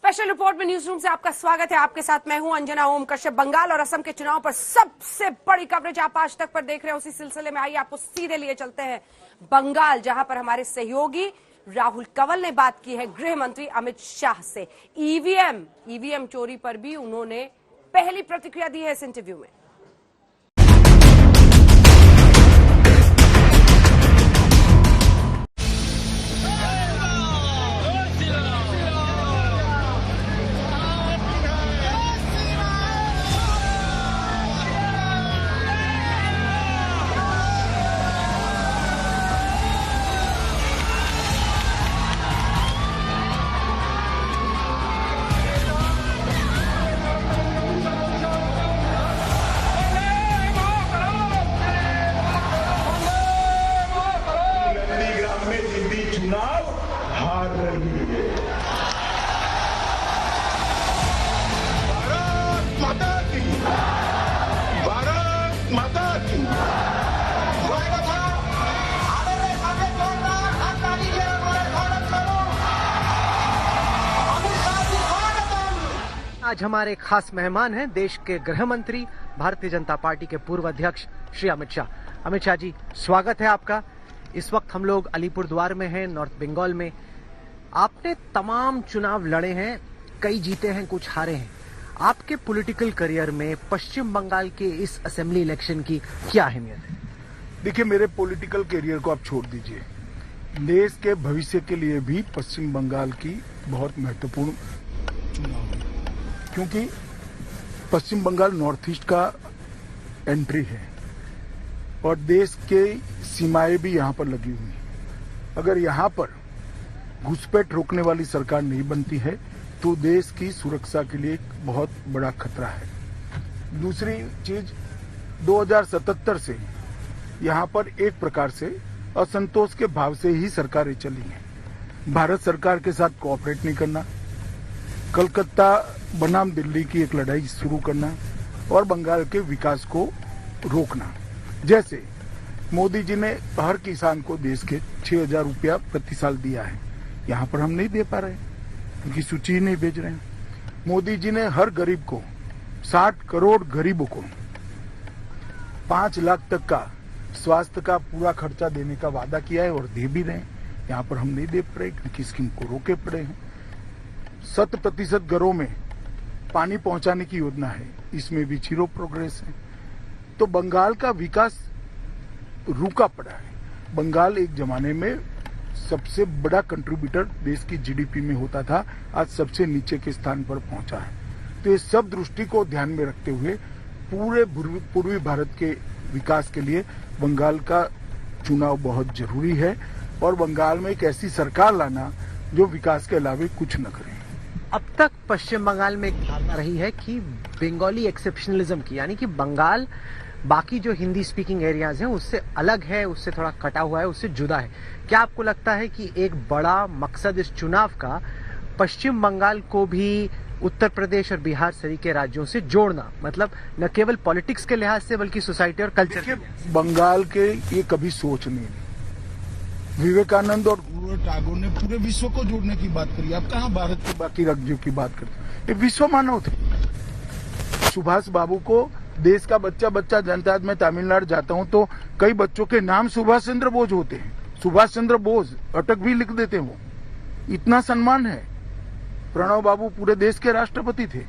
Special report में news room से आपका स्वागत है। आपके साथ मैं हूं अंजना ओम कश्यप। बंगाल और असम के चुनाव पर सबसे बड़ी कवरेज आप आज तक पर देख रहे हैं। उसी सिलसिले में आइए आपको सीधे लिए चलते हैं बंगाल, जहां पर हमारे सहयोगी राहुल कंवल ने बात की है गृह मंत्री अमित शाह से। ईवीएम चोरी पर भी उन्होंने पहली प्रतिक्रिया दी है इस इंटरव्यू में। हार रही है। भारत माता की आज हमारे खास मेहमान हैं देश के गृह मंत्री, भारतीय जनता पार्टी के पूर्व अध्यक्ष श्री अमित शाह। अमित शाह जी, स्वागत है आपका। इस वक्त हम लोग अलीपुरद्वार में हैं, नॉर्थ बंगाल में। आपने तमाम चुनाव लड़े हैं, कई जीते हैं, कुछ हारे हैं। आपके पॉलिटिकल करियर में पश्चिम बंगाल के इस असेंबली इलेक्शन की क्या अहमियत है? देखिए, मेरे पॉलिटिकल करियर को आप छोड़ दीजिए, देश के भविष्य के लिए भी पश्चिम बंगाल की बहुत महत्वपूर्ण चुनाव है, क्योंकि पश्चिम बंगाल नॉर्थ ईस्ट का एंट्री है और देश के सीमाएं भी यहाँ पर लगी हुई हैं। अगर यहाँ पर घुसपैठ रोकने वाली सरकार नहीं बनती है तो देश की सुरक्षा के लिए एक बहुत बड़ा खतरा है। दूसरी चीज, 2077 से यहाँ पर एक प्रकार से असंतोष के भाव से ही सरकारें चली हैं। भारत सरकार के साथ कोऑपरेट नहीं करना, कलकत्ता बनाम दिल्ली की एक लड़ाई शुरू करना और बंगाल के विकास को रोकना। जैसे मोदी जी ने हर किसान को देश के 6,000 रुपया प्रति साल दिया है, यहाँ पर हम नहीं दे पा रहे, उनकी सूची ही नहीं भेज रहे हैं। मोदी जी ने हर गरीब को 60 करोड़ गरीबों को 5 लाख तक का स्वास्थ्य का पूरा खर्चा देने का वादा किया है और दे भी रहे हैं, यहाँ पर हम नहीं दे पा रहे क्योंकि स्कीम को रोके पड़े हैं। 100% घरों में पानी पहुंचाने की योजना है, इसमें भी 0 प्रोग्रेस है। तो बंगाल का विकास रुका पड़ा है। बंगाल एक जमाने में सबसे बड़ा कंट्रीब्यूटर देश की जीडीपी में होता था, आज सबसे नीचे के स्थान पर पहुंचा है। तो ये सब दृष्टि को ध्यान में रखते हुए पूरे पूर्वी भारत के विकास के लिए बंगाल का चुनाव बहुत जरूरी है और बंगाल में एक ऐसी सरकार लाना जो विकास के अलावे कुछ न करे। अब तक पश्चिम बंगाल में एक धारणा रही है कि बंगाली एक्सेप्शनलिज्म की, यानी कि बंगाल बाकी जो हिंदी स्पीकिंग एरियाज हैं उससे अलग है, उससे थोड़ा कटा हुआ है, उससे जुदा है। क्या आपको लगता है कि एक बड़ा मकसद इस चुनाव का पश्चिम बंगाल को भी उत्तर प्रदेश और बिहार सरीके राज्यों से जोड़ना, मतलब न केवल पॉलिटिक्स के लिहाज से बल्कि सोसाइटी और कल्चर के? बंगाल के ये कभी सोच नहीं। विवेकानंद और टैगोर ने पूरे विश्व को जोड़ने की बात करी। आप कहाँ भारत के बाकी राज्यों की बात करते हैं? ये विश्व मानव थे। सुभाष बाबू को देश का बच्चा जानता है। मैं तमिलनाडु जाता हूं तो कई बच्चों के नाम सुभाष चंद्र बोस होते हैं। सुभाष चंद्र बोस अटक भी लिख देते हैं, वो इतना सम्मान है। प्रणव बाबू पूरे देश के राष्ट्रपति थे,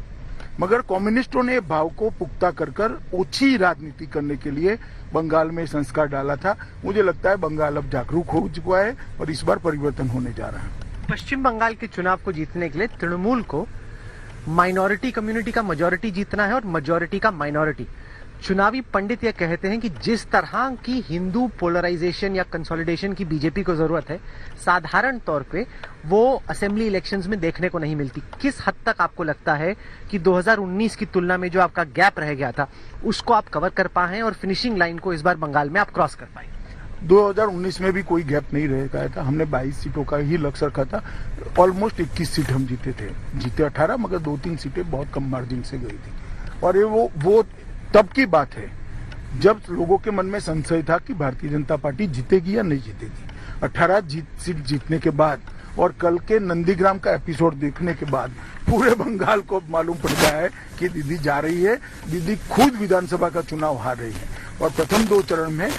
मगर कम्युनिस्टों ने भाव को पुख्ता कर ओछी राजनीति करने के लिए बंगाल में संस्कार डाला था। मुझे लगता है बंगाल अब जागरूक हो चुका है और इस बार परिवर्तन होने जा रहा है। पश्चिम बंगाल के चुनाव को जीतने के लिए तृणमूल को माइनॉरिटी कम्युनिटी का मेजॉरिटी जीतना है और मेजॉरिटी का माइनॉरिटी। चुनावी पंडित यह कहते हैं कि जिस तरह की हिंदू पोलराइजेशन या कंसोलिडेशन की बीजेपी को जरूरत है, साधारण तौर पे वो असेंबली इलेक्शंस में देखने को नहीं मिलती। किस हद तक आपको लगता है कि 2019 की तुलना में जो आपका गैप रह गया था उसको आप कवर कर पाए और फिनिशिंग लाइन को इस बार बंगाल में आप क्रॉस कर पाए? 2019 में भी कोई गैप नहीं रह गया था। हमने 22 सीटों का ही लक्ष्य रखा था। ऑलमोस्ट 21 सीट हम जीते थे, जीते 18, मगर 2-3 सीटें बहुत कम मार्जिन से गई थी। और ये वो तब की बात है जब लोगों के मन में संशय था कि भारतीय जनता पार्टी जीतेगी या नहीं जीतेगी। 18 सीट जीतने के बाद और कल के नंदीग्राम का एपिसोड देखने के बाद पूरे बंगाल को मालूम पड़ गया है कि दीदी जा रही है, दीदी खुद विधानसभा का चुनाव हार रही है और प्रथम 2 चरण में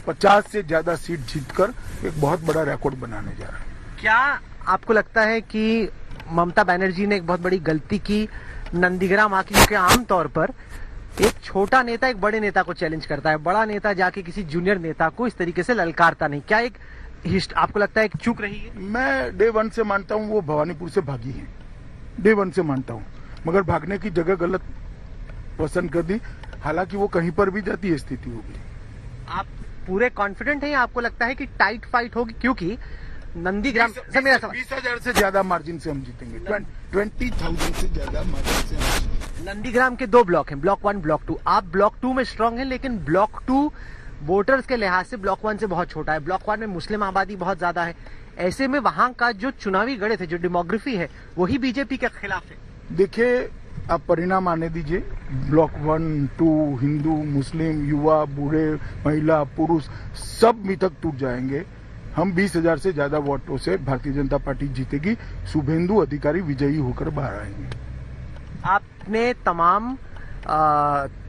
50 से ज्यादा सीट जीतकर एक बहुत बड़ा रिकॉर्ड बनाने जा रहा है। क्या आपको लगता है कि ममता बनर्जी ने एक बहुत बड़ी गलती की नंदीग्राम आके, क्योंकि आमतौर पर एक छोटा नेता एक बड़े नेता को चैलेंज करता है, बड़ा नेता जाके किसी जूनियर नेता को इस तरीके से ललकारता नहीं, क्या एक आपको लगता है एक चूक रही है? मैं डे 1 से मानता हूं वो भवानीपुर से भागी है, डे 1 से मानता हूं, मगर भागने की जगह गलत पसंद कर दी। हालांकि वो कहीं पर भी जाती है स्थिति होगी। आप पूरे कॉन्फिडेंट हैं? आपको लगता है कि टाइट फाइट होगी? क्योंकि नंदीग्राम से मेरा सवाल 20,000 से ज्यादा मार्जिन से हम जीतेंगे, 20,000 से ज्यादा मार्जिन से हम जीतेंगे। नंदीग्राम के 2 ब्लॉक हैं, ब्लॉक 1 ब्लॉक 2। आप ब्लॉक 2 में स्ट्रांग हैं, लेकिन ब्लॉक 2 वोटर्स के लिहाज से ब्लॉक 1 से बहुत छोटा है। ब्लॉक 1 में मुस्लिम आबादी बहुत ज्यादा है। ऐसे में वहां का जो चुनावी गणित है, जो डेमोग्राफी है, वही बीजेपी के खिलाफ है। देखिए, आप परिणाम आने दीजिए। ब्लॉक 1, 2 हिंदू, मुस्लिम, युवा, बूढ़े, महिला, पुरुष सब मिथक टूट जाएंगे। हम 20,000 से ज्यादा वोटों से भारतीय जनता पार्टी जीतेगी। शुभेंदु अधिकारी विजयी होकर बाहर आएंगे। आपने तमाम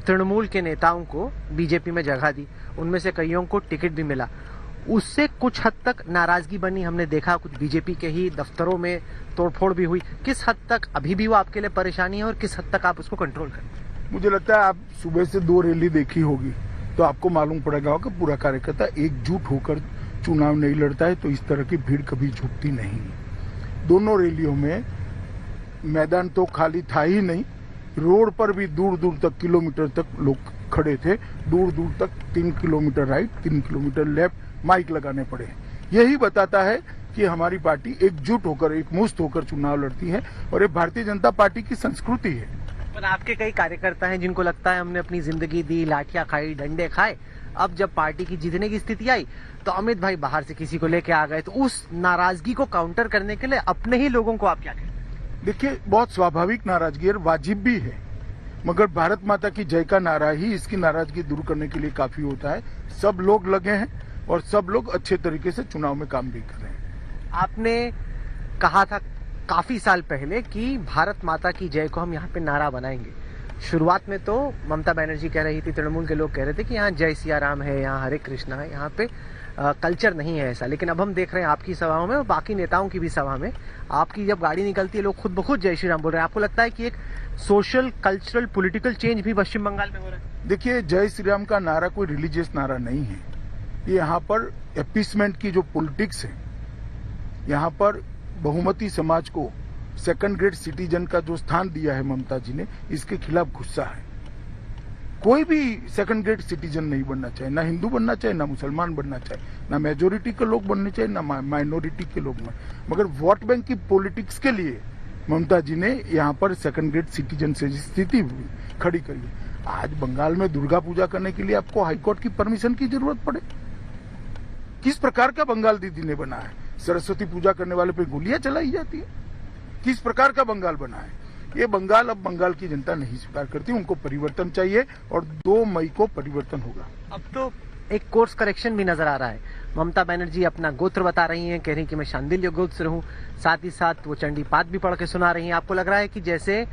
तृणमूल के नेताओं को बीजेपी में जगह दी, उनमें से कईयों को टिकट भी मिला, उससे कुछ हद तक नाराजगी बनी, हमने देखा कुछ बीजेपी के ही दफ्तरों में तोड़फोड़ भी हुई। किस हद तक अभी भी वो आपके लिए परेशानी है और किस हद तक आप उसको कंट्रोल करें? मुझे लगता है आप सुबह से 2 रैली देखी होगी तो आपको मालूम पड़ेगा कि पूरा कार्यकर्ता एकजुट होकर चुनाव नहीं लड़ता है, तो इस तरह की भीड़ कभी जुटती नहीं। दोनों रैलियों में मैदान तो खाली था ही नहीं, रोड पर भी दूर दूर तक, किलोमीटर तक लोग खड़े थे। दूर दूर तक 3 kilometre right, 3 kilometre left mic लगाने पड़े। यही बताता है कि हमारी पार्टी एकजुट होकर, एकमुश्त होकर चुनाव लड़ती है और ये भारतीय जनता पार्टी की संस्कृति है। पर आपके कई कार्यकर्ता हैं जिनको लगता है हमने अपनी जिंदगी दी, लाठियां खाई, डंडे खाए, अब जब पार्टी की जीतने की स्थिति आई तो अमित भाई बाहर से किसी को लेके आ गए, तो उस नाराजगी को काउंटर करने के लिए अपने ही लोगों को आप क्या कहते हैं? देखिए, बहुत स्वाभाविक नाराजगी और वाजिब भी है, मगर भारत माता की जय का नारा ही इसकी नाराजगी दूर करने के लिए काफी होता है। सब लोग लगे हैं और सब लोग अच्छे तरीके से चुनाव में काम भी कर रहे हैं। आपने कहा था काफी साल पहले कि भारत माता की जय को हम यहाँ पे नारा बनाएंगे। शुरुआत में तो ममता बनर्जी कह रही थी, तृणमूल के लोग कह रहे थे कि यहाँ जय सिया राम है, यहाँ हरे कृष्णा है, यहाँ पे कल्चर नहीं है ऐसा। लेकिन अब हम देख रहे हैं आपकी सभाओं में और बाकी नेताओं की भी सभा में, आपकी जब गाड़ी निकलती है लोग खुद ब खुद जय श्री राम बोल रहे हैं। आपको लगता है कि एक सोशल, कल्चरल, पॉलिटिकल चेंज भी पश्चिम बंगाल में हो रहा है? देखिए, जय श्री राम का नारा कोई रिलीजियस नारा नहीं है। ये यहाँ पर अपीसमेंट की जो पॉलिटिक्स है, यहाँ पर बहुमती समाज को सेकंड ग्रेड सिटीजन का जो स्थान दिया है ममता जी ने, इसके खिलाफ गुस्सा है। कोई भी सेकंड ग्रेड सिटीजन नहीं बनना चाहिए, ना हिंदू बनना चाहिए, ना मुसलमान बनना चाहिए, ना मेजोरिटी के लोग बनने चाहिए, ना माइनॉरिटी के लोग। मगर वोट बैंक की पॉलिटिक्स के लिए ममता जी ने यहाँ पर सेकंड ग्रेड सिटीजन से स्थिति खड़ी करी है। आज बंगाल में दुर्गा पूजा करने के लिए आपको हाईकोर्ट की परमिशन की जरूरत पड़े? किस प्रकार का बंगाल दीदी ने बना है? सरस्वती पूजा करने वाले पे गोलियां चलाई जाती है? किस प्रकार का बंगाल बना है? ये बंगाल अब बंगाल की जनता नहीं स्वीकार करती, उनको परिवर्तन चाहिए और 2 मई को परिवर्तन होगा। अब तो एक कोर्स करेक्शन भी नजर आ रहा है। ममता बनर्जी अपना गोत्र बता रही हैं, कह रही कि मैं शांडिल्य गोत्र से हूं, साथ ही साथ वो चंडी पाठ भी पढ़ के सुना रही हैं। आपको लग रहा है कि जैसे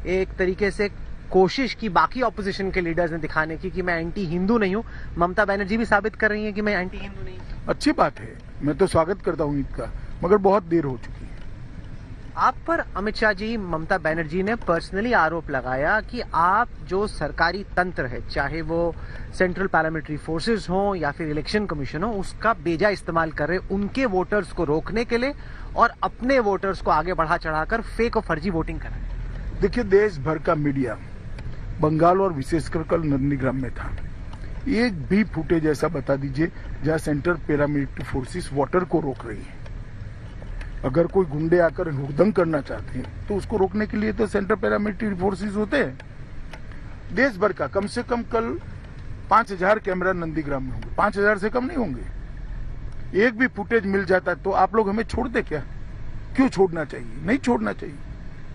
एक तरीके से कोशिश की बाकी ऑपोजिशन के लीडर्स ने दिखाने की कि मैं एंटी हिंदू नहीं हूं, ममता बनर्जी भी साबित कर रही है कि मैं एंटी हिंदू नहीं हूं? अच्छी बात है, मैं तो स्वागत करता हूं इसका, मगर बहुत देर हो चुकी है। आप पर अमित शाह जी, ममता बनर्जी ने पर्सनली आरोप लगाया कि आप जो सरकारी तंत्र है, चाहे वो सेंट्रल पार्लियामेंट्री फोर्सेस हो या फिर इलेक्शन कमीशन हो, उसका बेजा इस्तेमाल कर रहे उनके वोटर्स को रोकने के लिए और अपने वोटर्स को आगे बढ़ा चढ़ाकर फेक और फर्जी वोटिंग कर रहे हैं। देखिए, देश भर का मीडिया बंगाल और विशेषकर कल नंदीग्राम में था। एक भी फुटेज ऐसा बता दीजिए जहां सेंट्रल पैरामिलिट्री फोर्सेस वोटर को रोक रही है। अगर कोई गुंडे आकर हुड़दंग करना चाहते हैं तो उसको रोकने के लिए तो सेंट्रल पैरामिलिट्री फोर्सेस होते हैं। देश भर का कम से कम कल 5,000 कैमरा नंदीग्राम में होंगे, 5,000 से कम नहीं होंगे। एक भी फुटेज मिल जाता तो आप लोग हमें छोड़ते क्या? क्यों छोड़ना चाहिए? नहीं छोड़ना चाहिए।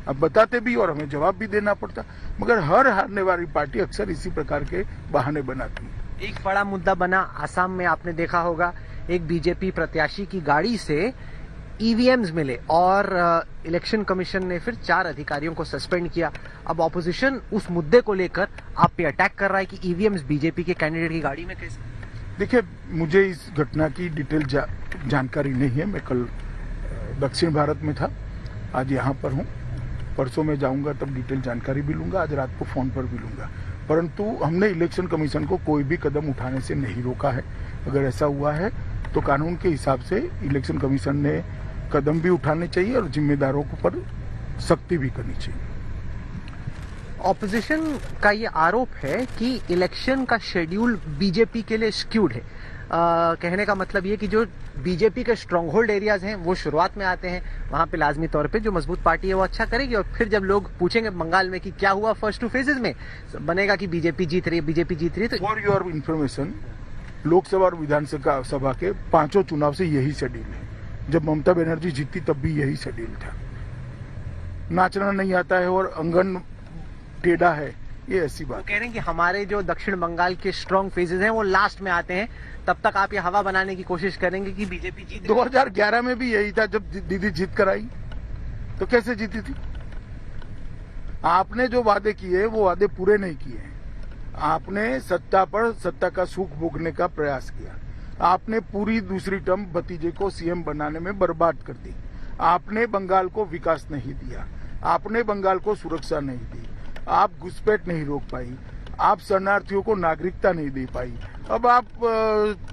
अब बताते भी और हमें जवाब भी देना पड़ता, मगर हर हारने वाली पार्टी अक्सर इसी प्रकार के बहाने बनाती है। एक बड़ा मुद्दा बना आसाम में, आपने देखा होगा एक बीजेपी प्रत्याशी की गाड़ी से ईवीएम्स मिले और इलेक्शन कमीशन ने फिर 4 अधिकारियों को सस्पेंड किया। अब ऑपोजिशन उस मुद्दे को लेकर आप पे अटैक कर रहा है कि ईवीएम्स बीजेपी के कैंडिडेट की गाड़ी में कैसे। देखिए, मुझे इस घटना की डिटेल जानकारी नहीं है। मैं कल दक्षिण भारत में था, आज यहाँ पर हूँ। परसों में जाऊंगा तब डिटेल जानकारी भी लूंगा, आज रात को फोन पर भी लूंगा। परंतु हमने इलेक्शन कमीशन को कोई भी कदम उठाने से नहीं रोका है। अगर ऐसा हुआ है तो कानून के हिसाब से इलेक्शन कमीशन ने कदम भी उठाने चाहिए और जिम्मेदारों पर सख्ती भी करनी चाहिए। ऑपोजिशन का ये आरोप है कि इलेक्शन का शेड्यूल बीजेपी के लिए स्क्यूड है। कहने का मतलब ये कि जो बीजेपी के स्ट्रॉन्ग होल्ड एरियाज हैं वो शुरुआत में आते हैं, वहां पे लाजमी तौर पे जो मजबूत पार्टी है वो अच्छा करेगी, और फिर जब लोग पूछेंगे बंगाल में कि क्या हुआ फर्स्ट 2 फेजेस में, बनेगा कि बीजेपी जीत रही है। तो फॉर योर इंफॉर्मेशन, लोकसभा और विधानसभा के 5 चुनाव से यही शेड्यूल है। जब ममता बनर्जी जीती तब भी यही शेड्यूल था। नाचना नहीं आता है और अंगन टेढ़ा है, ये ऐसी बात। कह रहे हैं कि हमारे जो दक्षिण बंगाल के स्ट्रॉन्ग फेजेस हैं वो लास्ट में आते हैं, तब तक आप ये हवा बनाने की कोशिश करेंगे कि बीजेपी जीत। 2011 में भी यही था, जब दीदी जीत कर आई तो कैसे जीती थी। आपने जो वादे किए वो वादे पूरे नहीं किए हैं। आपने सत्ता पर सत्ता का सुख भोगने का प्रयास किया। आपने पूरी दूसरी टर्म भतीजे को सीएम बनाने में बर्बाद कर दी। आपने बंगाल को विकास नहीं दिया, आपने बंगाल को सुरक्षा नहीं दी, आप घुसपैठ नहीं रोक पाई, आप शरणार्थियों को नागरिकता नहीं दे पाई। अब आप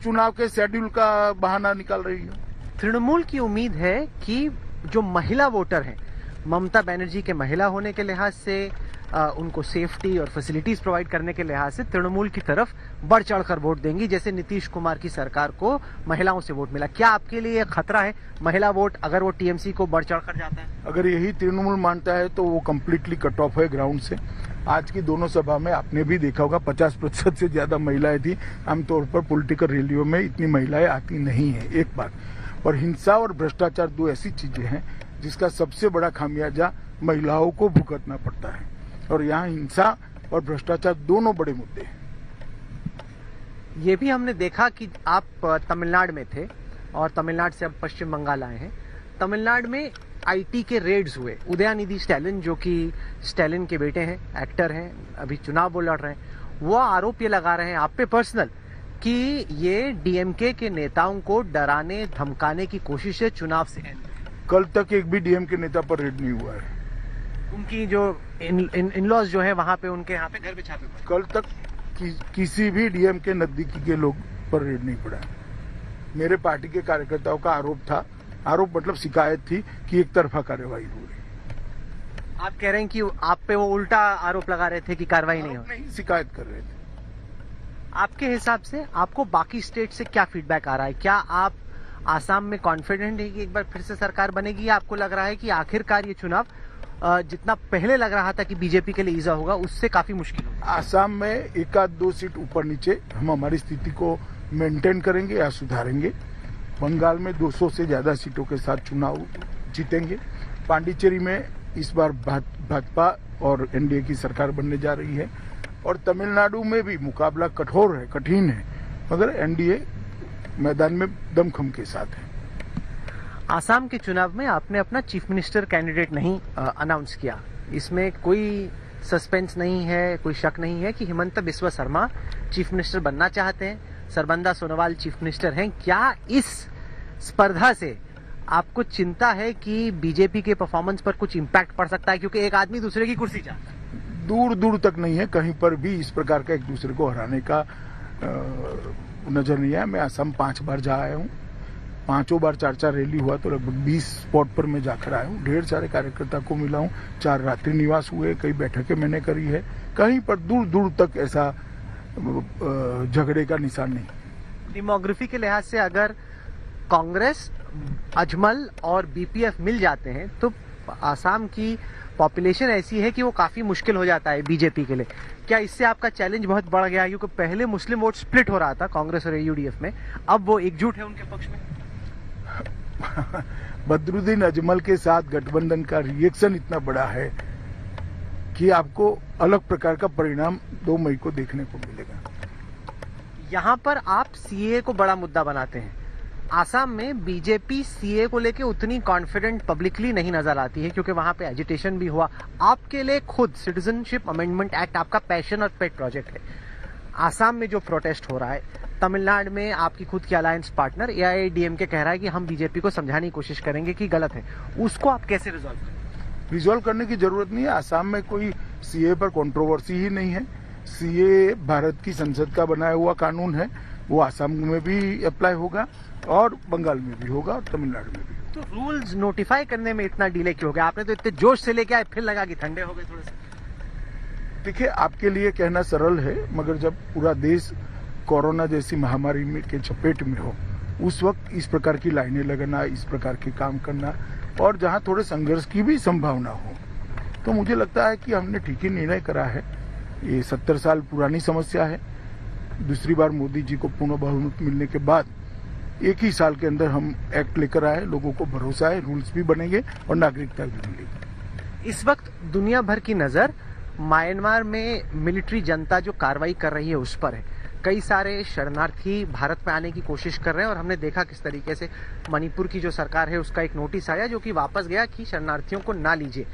चुनाव के शेड्यूल का बहाना निकाल रही हो। तृणमूल की उम्मीद है कि जो महिला वोटर हैं, ममता बनर्जी के महिला होने के लिहाज से, उनको सेफ्टी और फैसिलिटीज प्रोवाइड करने के लिहाज से तृणमूल की तरफ बढ़ चढ़कर वोट देंगी, जैसे नीतीश कुमार की सरकार को महिलाओं से वोट मिला। क्या आपके लिए खतरा है महिला वोट अगर वो टीएमसी को बढ़ चढ़कर जाता है? अगर यही तृणमूल मानता है तो वो कम्प्लीटली कट ऑफ है ग्राउंड से। आज की दोनों सभा में आपने भी देखा होगा 50% से ज्यादा महिलाएं थी। आमतौर पर पॉलिटिकल रैलियों में इतनी महिलाएं आती नहीं है, एक बात। और हिंसा और भ्रष्टाचार 2 ऐसी चीजें हैं जिसका सबसे बड़ा खामियाजा महिलाओं को भुगतना पड़ता है, और यहाँ हिंसा और भ्रष्टाचार दोनों बड़े मुद्दे हैं। ये भी हमने देखा कि आप तमिलनाडु में थे और तमिलनाडु से अब पश्चिम बंगाल आए हैं। तमिलनाडु में आईटी के रेड्स हुए। उदयनिधि स्टैलिन, जो कि स्टैलिन के बेटे हैं, एक्टर हैं, अभी चुनाव वो लड़ रहे हैं, वो आरोप ये लगा रहे हैं आप पे पर्सनल कि ये डीएमके के नेताओं को डराने धमकाने की कोशिश है चुनाव से। कल तक एक भी डीएमके नेता पर रेड नहीं हुआ है। उनकी जो इन-लॉज जो है वहां पे, उनके यहाँ पे घर पे छापे पड़े। कल तक किसी भी डीएमके नजदीकी के लोग पर रेड नहीं पड़ा। मेरे पार्टी के कार्यकर्ताओं का आरोप था, आरोप मतलब शिकायत थी कि एक तरफा कार्रवाई हो रही। आप कह रहे हैं कि आप पे वो उल्टा आरोप लगा रहे थे कि कार्रवाई नहीं हो रही, शिकायत कर रहे थे। आपके हिसाब से आपको बाकी स्टेट से क्या फीडबैक आ रहा है? क्या आप आसाम में कॉन्फिडेंट है कि एक बार फिर से सरकार बनेगी, या आपको लग रहा है कि आखिरकार ये चुनाव जितना पहले लग रहा था कि बीजेपी के लिए ईजा होगा उससे काफी मुश्किल होगा? आसाम में 1-2 सीट ऊपर नीचे हम हमारी स्थिति को मेंटेन करेंगे या सुधारेंगे। बंगाल में 200 से ज्यादा सीटों के साथ चुनाव जीतेंगे। पांडिचेरी में इस बार भाजपा और एनडीए की सरकार बनने जा रही है, और तमिलनाडु में भी मुकाबला कठोर है, कठिन है, मगर एनडीए मैदान में दमखम के साथ है। आसाम के चुनाव में आपने अपना चीफ मिनिस्टर कैंडिडेट नहीं अनाउंस किया। इसमें कोई सस्पेंस नहीं है, कोई शक नहीं है कि हिमंता बिस्वा शर्मा चीफ मिनिस्टर बनना चाहते हैं, सर्बानंद सोनोवाल चीफ मिनिस्टर हैं। क्या इस स्पर्धा से आपको चिंता है कि बीजेपी के परफॉर्मेंस पर कुछ इम्पैक्ट पड़ सकता है, क्योंकि एक आदमी दूसरे की कुर्सी चाहता है? दूर दूर तक नहीं है, कहीं पर भी इस प्रकार का एक दूसरे को हराने का नजर नहीं आया। मैं असम 5 बार जा आया हूँ, 5 बार 4 रैली हुआ तो लगभग 20 स्पॉट पर मैं जाकर आया हूँ। ढेर सारे कार्यकर्ता को मिला हूँ, 4 रात्रि निवास हुए, कई बैठकें मैंने करी है। कहीं पर दूर दूर तक ऐसा झगड़े का निशान नहीं। डेमोग्राफी के लिहाज से अगर कांग्रेस, अजमल और बीपीएफ मिल जाते हैं तो आसाम की पॉपुलेशन ऐसी है कि वो काफी मुश्किल हो जाता है बीजेपी के लिए। क्या इससे आपका चैलेंज बहुत बढ़ गया? क्योंकि पहले मुस्लिम वोट स्प्लिट हो रहा था कांग्रेस और एयूडीएफ में, अब वो एकजुट है उनके पक्ष में। बदरुद्दीन अजमल के साथ गठबंधन का रिएक्शन इतना बड़ा है कि आपको अलग प्रकार का परिणाम 2 मई को देखने को मिलेगा। यहाँ पर आप सीए को बड़ा मुद्दा बनाते हैं, आसाम में बीजेपी सीए को लेके उतनी कॉन्फिडेंट पब्लिकली नहीं नजर आती है क्योंकि वहां पे एजिटेशन भी हुआ। आपके लिए खुद सिटीजनशिप अमेंडमेंट एक्ट आपका पैशन और पेट प्रोजेक्ट है। आसाम में जो प्रोटेस्ट हो रहा है, तमिलनाडु में आपकी खुद की अलायंस पार्टनर एआईएडीएमके कह रहा है कि हम बीजेपी को समझाने की कोशिश करेंगे कि गलत है, उसको आप कैसे रिजॉल्व करें? रिजॉल्व करने की जरूरत नहीं है। आसाम में कोई सीए पर कंट्रोवर्सी ही नहीं है। सीए भारत की संसद का बनाया हुआ कानून है, वो आसाम में भी अप्लाई होगा और बंगाल में भी होगा और तमिलनाडु में भी। तो रूल्स नोटिफाई करने में इतना डिले क्यों हो गया? आपने तो इतने जोश से लेके आए, फिर लगा कि ठंडे हो गए थोड़े से। देखिए, आपके लिए कहना सरल है, मगर जब पूरा देश कोरोना जैसी महामारी में के चपेट में हो, उस वक्त इस प्रकार की लाइनें लगाना, इस प्रकार के काम करना और जहां थोड़े संघर्ष की भी संभावना हो, तो मुझे लगता है कि हमने ठीक ही निर्णय करा है। ये 70 साल पुरानी समस्या है। दूसरी बार मोदी जी को पूर्ण बहुमत मिलने के बाद एक ही साल के अंदर हम एक्ट लेकर आए, लोगों को भरोसा है, रूल्स भी बनेंगे और नागरिकता भी मिलेगी। इस वक्त दुनिया भर की नजर म्यांमार में मिलिट्री जनता जो कार्रवाई कर रही है उस पर है। कई सारे शरणार्थी भारत में आने की कोशिश कर रहे हैं और हमने देखा किस तरीके से मणिपुर की जो सरकार है उसका एक नोटिस आया जो कि वापस गया कि शरणार्थियों को ना लीजिए।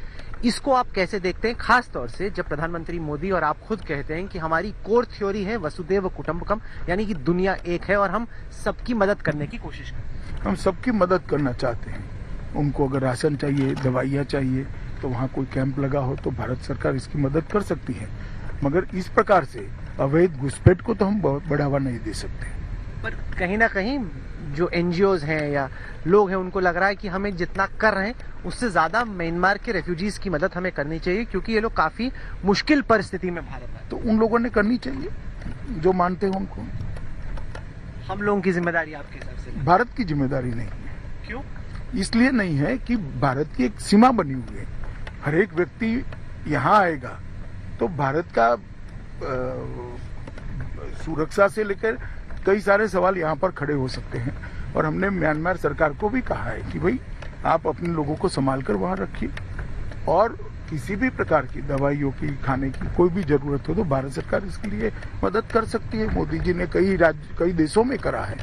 इसको आप कैसे देखते हैं, खास तौर से जब प्रधानमंत्री मोदी और आप खुद कहते हैं कि हमारी कोर थ्योरी है वसुदेव कुटुंबकम, यानी कि दुनिया एक है और हम सबकी मदद करने की कोशिश करते हैं। हम सबकी मदद करना चाहते हैं। उनको अगर राशन चाहिए, दवाइयाँ चाहिए, तो वहाँ कोई कैंप लगा हो तो भारत सरकार इसकी मदद कर सकती है, मगर इस प्रकार से अवैध घुसपैठ को तो हम बढ़ावा नहीं दे सकते। पर कहीं ना कहीं जो एनजीओज हैं या लोग हैं उनको लग रहा है कि हमें जितना कर रहे हैं उससे ज्यादा म्यांमार के रेफ्यूजीज की मदद हमें करनी चाहिए क्योंकि ये लोग काफी मुश्किल परिस्थिति में भारत आए। तो उन लोगों ने करनी चाहिए जो मानते हैं उनको। हम लोगों की जिम्मेदारी आपके हिसाब से? भारत की जिम्मेदारी नहीं है। क्यों? इसलिए नहीं है कि भारत की एक सीमा बनी हुई है। हर एक व्यक्ति यहाँ आएगा तो भारत का सुरक्षा से लेकर कई सारे सवाल यहाँ पर खड़े हो सकते हैं और हमने म्यांमार सरकार को भी कहा है कि भाई आप अपने लोगों को संभाल कर वहाँ रखिए और किसी भी प्रकार की दवाइयों की, खाने की कोई भी जरूरत हो तो भारत सरकार इसके लिए मदद कर सकती है। मोदी जी ने कई देशों में करा है,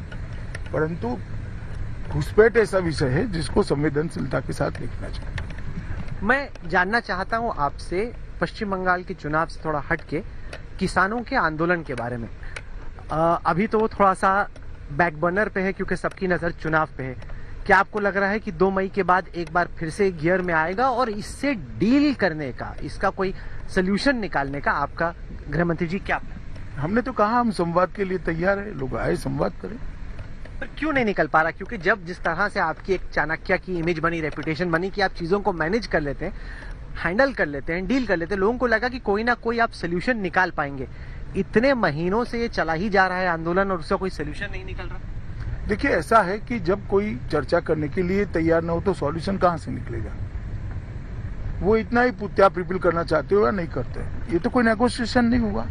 परंतु घुसपैठ ऐसा विषय है जिसको संवेदनशीलता के साथ देखना चाहिए। मैं जानना चाहता हूँ आपसे पश्चिम बंगाल के चुनाव से थोड़ा हटके किसानों के आंदोलन के बारे में। अभी तो वो थोड़ा सा बैक बर्नर पे है क्योंकि सबकी नजर चुनाव पे है। क्या आपको लग रहा है कि 2 मई के बाद एक बार फिर से गियर में आएगा और इससे डील करने का, इसका कोई सोल्यूशन निकालने का आपका गृह मंत्री जी क्या? हमने तो कहा हम संवाद के लिए तैयार है, लोग आए संवाद करें। पर क्यों नहीं निकल पा रहा? क्योंकि जब जिस तरह से आपकी एक चाणक्य की इमेज बनी, रेपुटेशन बनी कि आप चीजों को मैनेज कर लेते हैं, हैंडल कर लेते हैं, डील कर लेते हैं, लोगों को लगा कि कोई ना कोई आप सोल्यूशन निकाल पाएंगे। इतने महीनों से ये चला ही जा रहा है आंदोलन और उसका कोई सोल्यूशन नहीं निकल रहा। देखिए, ऐसा है कि जब कोई चर्चा करने के लिए तैयार न हो तो सॉल्यूशन कहां से निकलेगा? वो इतना ही पुत्याप रिपील करना चाहते हो या नहीं करते, ये तो कोई नेगोशिएशन नहीं हुआ।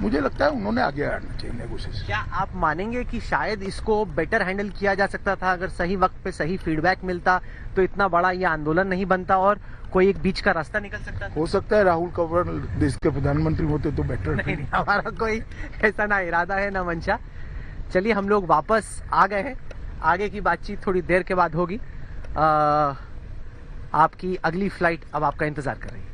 मुझे लगता है उन्होंने आगे आना चाहिए नेगोशिएशन। क्या आप मानेंगे कि शायद इसको बेटर हैंडल किया जा सकता था? अगर सही वक्त पे सही फीडबैक मिलता तो इतना बड़ा ये आंदोलन नहीं बनता और कोई एक बीच का रास्ता निकल सकता था। हो सकता है राहुल कंवर देश के प्रधानमंत्री होते तो बेटर। नहीं, हमारा कोई ऐसा ना इरादा है ना मंशा। चलिए हम लोग वापस आ गए हैं, आगे की बातचीत थोड़ी देर के बाद होगी। आपकी अगली फ्लाइट अब आपका इंतजार कर रही है।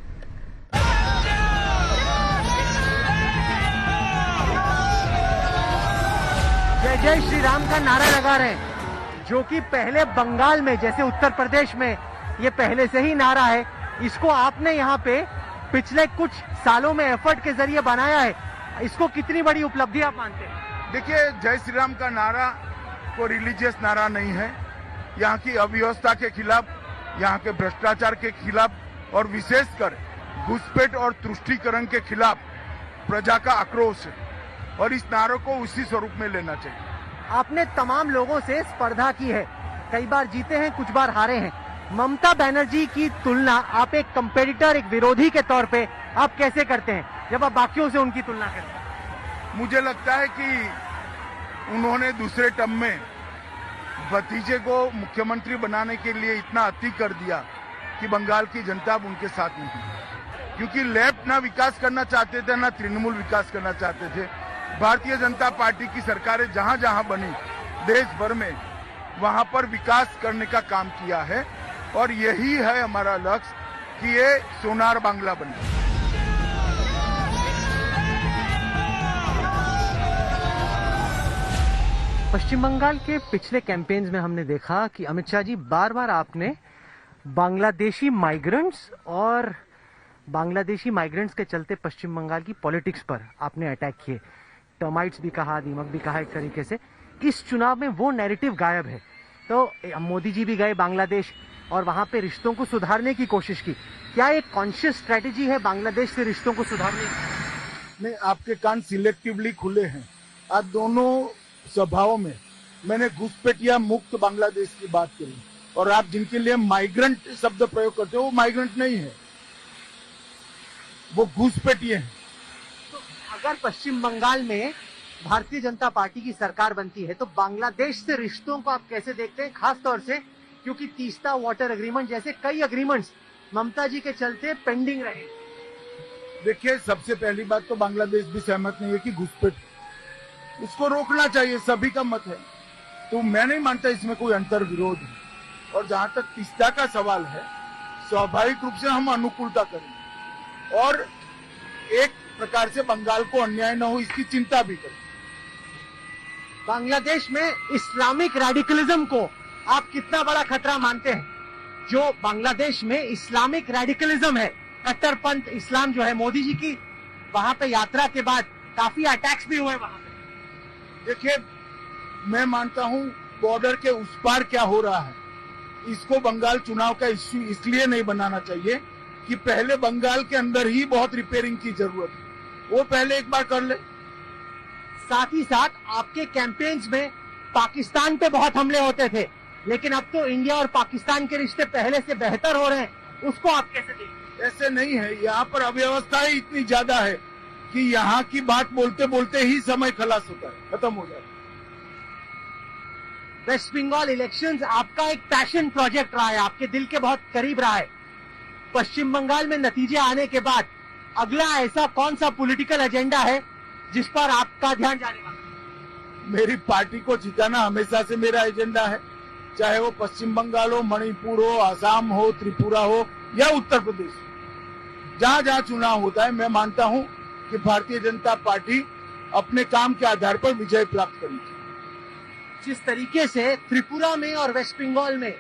जय जय श्री राम का नारा लगा रहे हैं, जो कि पहले बंगाल में जैसे उत्तर प्रदेश में ये पहले से ही नारा है, इसको आपने यहाँ पे पिछले कुछ सालों में एफर्ट के जरिए बनाया है। इसको कितनी बड़ी उपलब्धि आप मानते हैं? देखिए, जय श्री राम का नारा कोई रिलीजियस नारा नहीं है। यहाँ की अव्यवस्था के खिलाफ, यहाँ के भ्रष्टाचार के खिलाफ और विशेषकर घुसपैठ और तुष्टीकरण के खिलाफ प्रजा का आक्रोश है और इस नारे को उसी स्वरूप में लेना चाहिए। आपने तमाम लोगों से स्पर्धा की है, कई बार जीते हैं, कुछ बार हारे हैं। ममता बनर्जी की तुलना आप एक कंपेटिटर, एक विरोधी के तौर पे आप कैसे करते हैं जब आप बाकियों से उनकी तुलना करते हैं? मुझे लगता है कि उन्होंने दूसरे टर्म में भतीजे को मुख्यमंत्री बनाने के लिए इतना अति कर दिया कि बंगाल की जनता अब उनके साथ नहीं है, क्योंकि लेफ्ट ना विकास करना चाहते थे ना तृणमूल विकास करना चाहते थे। भारतीय जनता पार्टी की सरकारें जहां जहां बनी देश भर में, वहां पर विकास करने का काम किया है और यही है हमारा लक्ष्य कि ये सोनार बांग्ला बने। पश्चिम बंगाल के पिछले कैंपेन्स में हमने देखा कि अमित शाह जी बार बार आपने बांग्लादेशी माइग्रेंट्स के चलते पश्चिम बंगाल की पॉलिटिक्स पर आपने अटैक किए। टर्माइट्स भी कहा, दीमक भी कहा एक तरीके से। इस चुनाव में वो नैरेटिव गायब है। तो मोदी जी भी गए बांग्लादेश और वहां पे रिश्तों को सुधारने की कोशिश की। क्या एक कॉन्शियस स्ट्रेटेजी है बांग्लादेश से रिश्तों को सुधारने की? नहीं, आपके कान सिलेक्टिवली खुले हैं। आज दोनों सभाओं में मैंने घुसपैठिया मुक्त बांग्लादेश की बात करी और आप जिनके लिए माइग्रेंट शब्द प्रयोग करते हो वो माइग्रेंट नहीं है, वो घुसपैठिए हैं। तो अगर पश्चिम बंगाल में भारतीय जनता पार्टी की सरकार बनती है तो बांग्लादेश से रिश्तों को आप कैसे देखते हैं, खास तौर से क्योंकि तीस्ता वाटर एग्रीमेंट जैसे कई एग्रीमेंट्स ममता जी के चलते पेंडिंग रहे? देखिए, सबसे पहली बात तो बांग्लादेश भी सहमत नहीं है कि घुसपैठ, इसको रोकना चाहिए, सभी का मत है। तो मैं नहीं मानता इसमें कोई अंतर विरोध है। और जहां तक तीस्ता का सवाल है, स्वाभाविक रूप से हम अनुकूलता करेंगे और एक प्रकार से बंगाल को अन्याय न हो इसकी चिंता भी करें। बांग्लादेश में इस्लामिक रेडिकलिज्म को आप कितना बड़ा खतरा मानते हैं? जो बांग्लादेश में इस्लामिक रेडिकलिज्म है, कट्टरपंथ इस्लाम जो है, मोदी जी की वहां पे यात्रा के बाद काफी अटैक्स भी हुए वहां पे। देखिए, मैं मानता हूं बॉर्डर के उस पार क्या हो रहा है इसको बंगाल चुनाव का इश्यू इसलिए नहीं बनाना चाहिए कि पहले बंगाल के अंदर ही बहुत रिपेयरिंग की जरूरत है, वो पहले एक बार कर ले। साथ ही साथ आपके कैंपेन्स में पाकिस्तान पे बहुत हमले होते थे, लेकिन अब तो इंडिया और पाकिस्तान के रिश्ते पहले से बेहतर हो रहे हैं, उसको आप कैसे देखते हैं? ऐसे नहीं है, यहाँ पर अव्यवस्था ही इतनी ज्यादा है कि यहाँ की बात बोलते बोलते ही समय खलास होता है, खत्म हो जाता है। वेस्ट बंगाल इलेक्शंस आपका एक पैशन प्रोजेक्ट रहा है, आपके दिल के बहुत करीब रहा है। पश्चिम बंगाल में नतीजे आने के बाद अगला ऐसा कौन सा पॉलिटिकल एजेंडा है जिस पर आपका ध्यान जाने वाला है? मेरी पार्टी को जिताना हमेशा से मेरा एजेंडा है, चाहे वो पश्चिम बंगाल हो, मणिपुर हो, आसाम हो, त्रिपुरा हो या उत्तर प्रदेश। जहाँ जहाँ चुनाव होता है, मैं मानता हूँ कि भारतीय जनता पार्टी अपने काम के आधार पर विजय प्राप्त करेगी। जिस तरीके से त्रिपुरा में और वेस्ट बंगाल में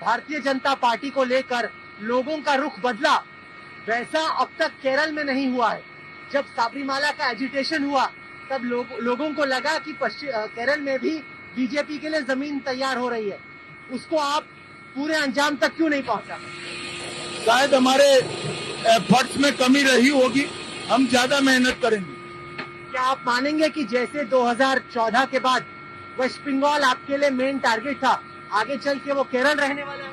भारतीय जनता पार्टी को लेकर लोगों का रुख बदला, वैसा अब तक केरल में नहीं हुआ है। जब साबरीमाला का एजिटेशन हुआ तब लोगों को लगा कि केरल में भी बीजेपी के लिए जमीन तैयार हो रही है, उसको आप पूरे अंजाम तक क्यों नहीं पहुंचा? शायद हमारे एफर्ट्स में कमी रही होगी, हम ज्यादा मेहनत करेंगे। क्या आप मानेंगे कि जैसे 2014 के बाद वेस्ट बंगाल आपके लिए मेन टारगेट था, आगे चल के वो केरल रहने वाला है?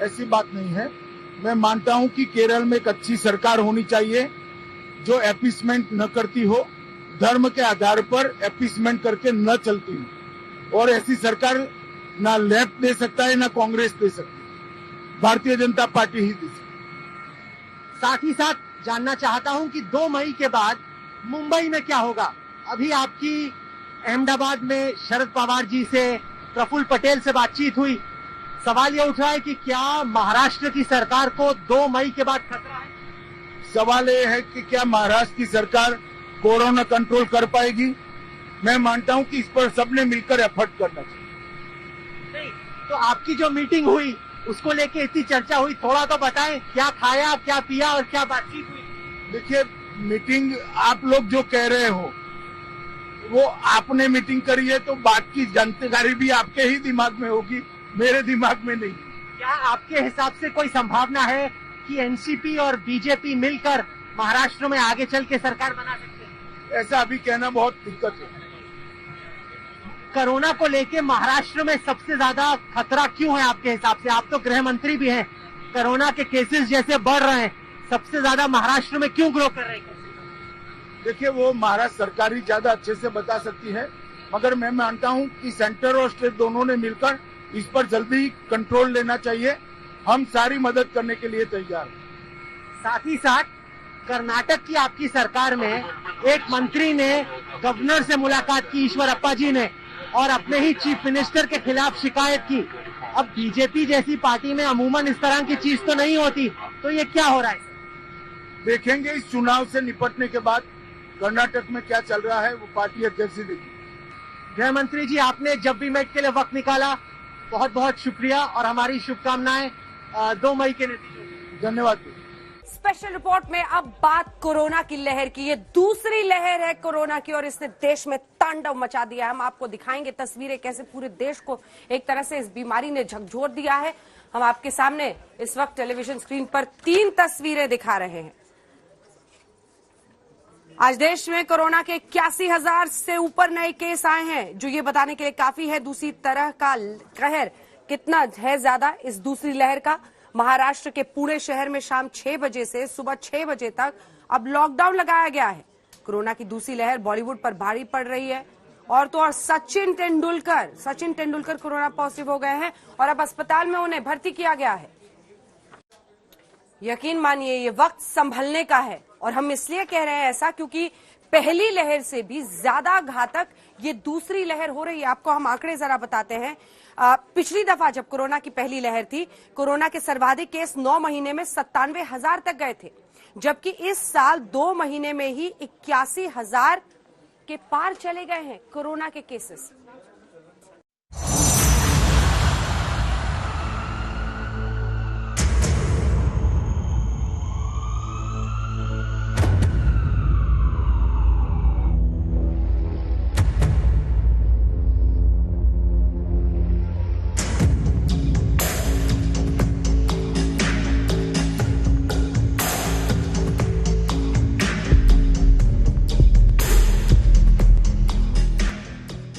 ऐसी बात नहीं है। मैं मानता हूं कि केरल में एक अच्छी सरकार होनी चाहिए जो एपीसमेंट न करती हो, धर्म के आधार पर एपीसमेंट करके न चलती हो। और ऐसी सरकार ना लेफ्ट दे सकता है ना कांग्रेस दे सकती है, भारतीय जनता पार्टी ही दे सकती है। साथ ही साथ जानना चाहता हूं कि 2 मई के बाद मुंबई में क्या होगा? अभी आपकी अहमदाबाद में शरद पवार जी से, प्रफुल्ल पटेल से बातचीत हुई। सवाल ये उठ रहा है कि क्या महाराष्ट्र की सरकार को 2 मई के बाद खतरा है? सवाल ये है कि क्या महाराष्ट्र की सरकार कोरोना कंट्रोल कर पाएगी? मैं मानता हूं कि इस पर सबने मिलकर एफर्ट करना चाहिए। नहीं, तो आपकी जो मीटिंग हुई उसको लेके इतनी चर्चा हुई, थोड़ा तो बताएं, क्या खाया, क्या पिया और क्या बातचीत हुई? देखिए, मीटिंग आप लोग जो कह रहे हो वो आपने मीटिंग करी है, तो बात की जानकारी भी आपके ही दिमाग में होगी, मेरे दिमाग में नहीं। क्या आपके हिसाब से कोई संभावना है कि एनसीपी और बीजेपी मिलकर महाराष्ट्र में आगे चल के सरकार बना सकते हैं? ऐसा अभी कहना बहुत दिक्कत है। कोरोना को लेके महाराष्ट्र में सबसे ज्यादा खतरा क्यों है आपके हिसाब से? आप तो गृह मंत्री भी हैं, कोरोना के केसेस जैसे बढ़ रहे हैं, सबसे ज्यादा महाराष्ट्र में क्यों ग्रो कर रहे हैं? देखिए, वो महाराष्ट्र सरकार ही ज्यादा अच्छे से बता सकती है, मगर मैं मानता हूं कि सेंटर और स्टेट दोनों ने मिलकर इस पर जल्दी कंट्रोल लेना चाहिए। हम सारी मदद करने के लिए तैयार हैं। साथ ही साथ कर्नाटक की आपकी सरकार में एक मंत्री ने गवर्नर से मुलाकात की, ईश्वरप्पा जी ने, और अपने ही चीफ मिनिस्टर के खिलाफ शिकायत की। अब बीजेपी जैसी पार्टी में अमूमन इस तरह की चीज तो नहीं होती, तो ये क्या हो रहा है? देखेंगे इस चुनाव से निपटने के बाद कर्नाटक में क्या चल रहा है, वो पार्टी अध्यक्ष देखेगी। गृह मंत्री जी, आपने जब भी मेट के लिए वक्त निकाला, बहुत बहुत शुक्रिया और हमारी शुभकामनाएं 2 मई के नतीजे। धन्यवाद। स्पेशल रिपोर्ट में अब बात कोरोना की लहर की। ये दूसरी लहर है कोरोना की और इसने देश में तांडव मचा दिया है। हम आपको दिखाएंगे तस्वीरें कैसे पूरे देश को एक तरह से इस बीमारी ने झकझोर दिया है। हम आपके सामने इस वक्त टेलीविजन स्क्रीन पर 3 तस्वीरें दिखा रहे हैं। आज देश में कोरोना के 81,000 से ऊपर नए केस आए हैं, जो ये बताने के लिए काफी है दूसरी तरह का कहर कितना है ज्यादा इस दूसरी लहर का। महाराष्ट्र के पुणे शहर में शाम 6 बजे से सुबह 6 बजे तक अब लॉकडाउन लगाया गया है। कोरोना की दूसरी लहर बॉलीवुड पर भारी पड़ रही है। और तो और सचिन तेंदुलकर कोरोना पॉजिटिव हो गए हैं और अब अस्पताल में उन्हें भर्ती किया गया है। यकीन मानिए ये वक्त संभलने का है और हम इसलिए कह रहे हैं ऐसा क्योंकि पहली लहर से भी ज्यादा घातक ये दूसरी लहर हो रही है। आपको हम आंकड़े जरा बताते हैं। पिछली दफा जब कोरोना की पहली लहर थी, कोरोना के सर्वाधिक केस 9 महीने में 97,000 तक गए थे, जबकि इस साल 2 महीने में ही 81,000 के पार चले गए हैं कोरोना के केसेस।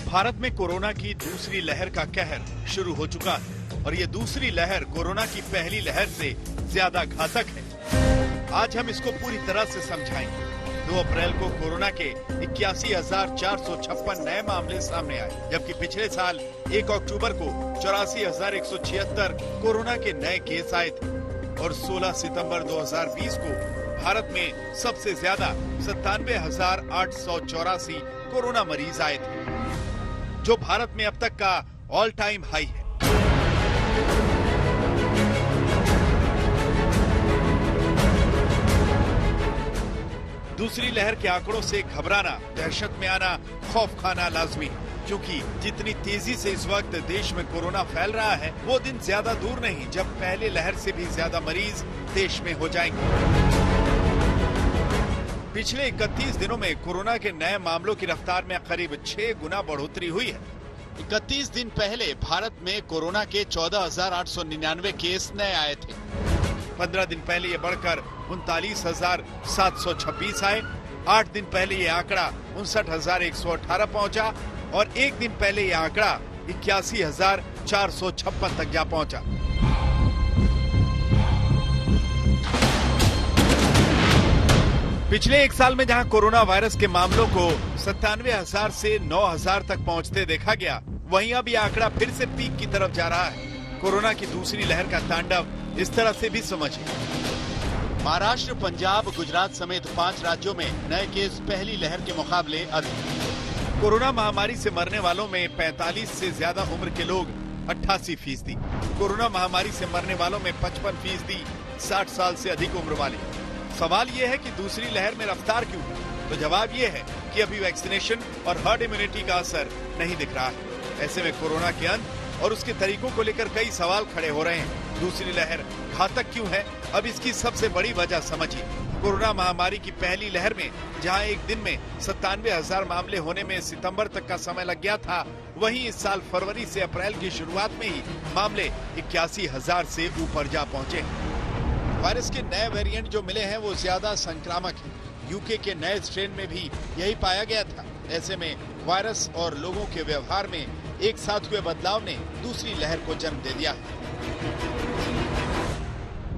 भारत में कोरोना की दूसरी लहर का कहर शुरू हो चुका है और ये दूसरी लहर कोरोना की पहली लहर से ज्यादा घातक है। आज हम इसको पूरी तरह से समझाएंगे। 2 अप्रैल को कोरोना के 81,456 नए मामले सामने आए, जबकि पिछले साल 1 अक्टूबर को 84,176 कोरोना के नए केस आए थे और 16 सितंबर 2020 को भारत में सबसे ज्यादा 97,884 कोरोना मरीज आए थे, जो भारत में अब तक का ऑल टाइम हाई है। दूसरी लहर के आंकड़ों से घबराना, दहशत में आना, खौफ खाना लाजमी है, क्योंकि जितनी तेजी से इस वक्त देश में कोरोना फैल रहा है, वो दिन ज्यादा दूर नहीं जब पहले लहर से भी ज्यादा मरीज देश में हो जाएंगे। पिछले 31 दिनों में कोरोना के नए मामलों की रफ्तार में करीब 6 गुना बढ़ोतरी हुई है। 31 दिन पहले भारत में कोरोना के 14,899 केस नए आए थे। 15 दिन पहले ये बढ़कर 39,726 आए। 8 दिन पहले ये आंकड़ा 59,118 पहुंचा और 1 दिन पहले ये आंकड़ा 81,456 तक जा पहुंचा। पिछले 1 साल में जहां कोरोना वायरस के मामलों को 97,000 से 9,000 तक पहुंचते देखा गया, वहीं अब यह आंकड़ा फिर से पीक की तरफ जा रहा है। कोरोना की दूसरी लहर का तांडव इस तरह से भी समझिए। महाराष्ट्र, पंजाब, गुजरात समेत 5 राज्यों में नए केस पहली लहर के मुकाबले अधिक। कोरोना महामारी से मरने वालों में 45 से ज्यादा उम्र के लोग 88%। कोरोना महामारी से मरने वालों में 55% 60 साल से अधिक उम्र वाले। सवाल ये है कि दूसरी लहर में रफ्तार क्यों है? तो जवाब ये है कि अभी वैक्सीनेशन और हर्ड इम्यूनिटी का असर नहीं दिख रहा है। ऐसे में कोरोना के अंत और उसके तरीकों को लेकर कई सवाल खड़े हो रहे हैं। दूसरी लहर घातक क्यों है? अब इसकी सबसे बड़ी वजह समझिए। कोरोना महामारी की पहली लहर में जहां एक दिन में 97,000 मामले होने में सितंबर तक का समय लग गया था, वहीं इस साल फरवरी से अप्रैल की शुरुआत में ही मामले 81,000 से ऊपर जा पहुंचे। वायरस के नए वेरिएंट जो मिले हैं वो ज्यादा संक्रामक है। यूके के नए स्ट्रेन में भी यही पाया गया था। ऐसे में वायरस और लोगों के व्यवहार में एक साथ हुए बदलाव ने दूसरी लहर को जन्म दे दिया है।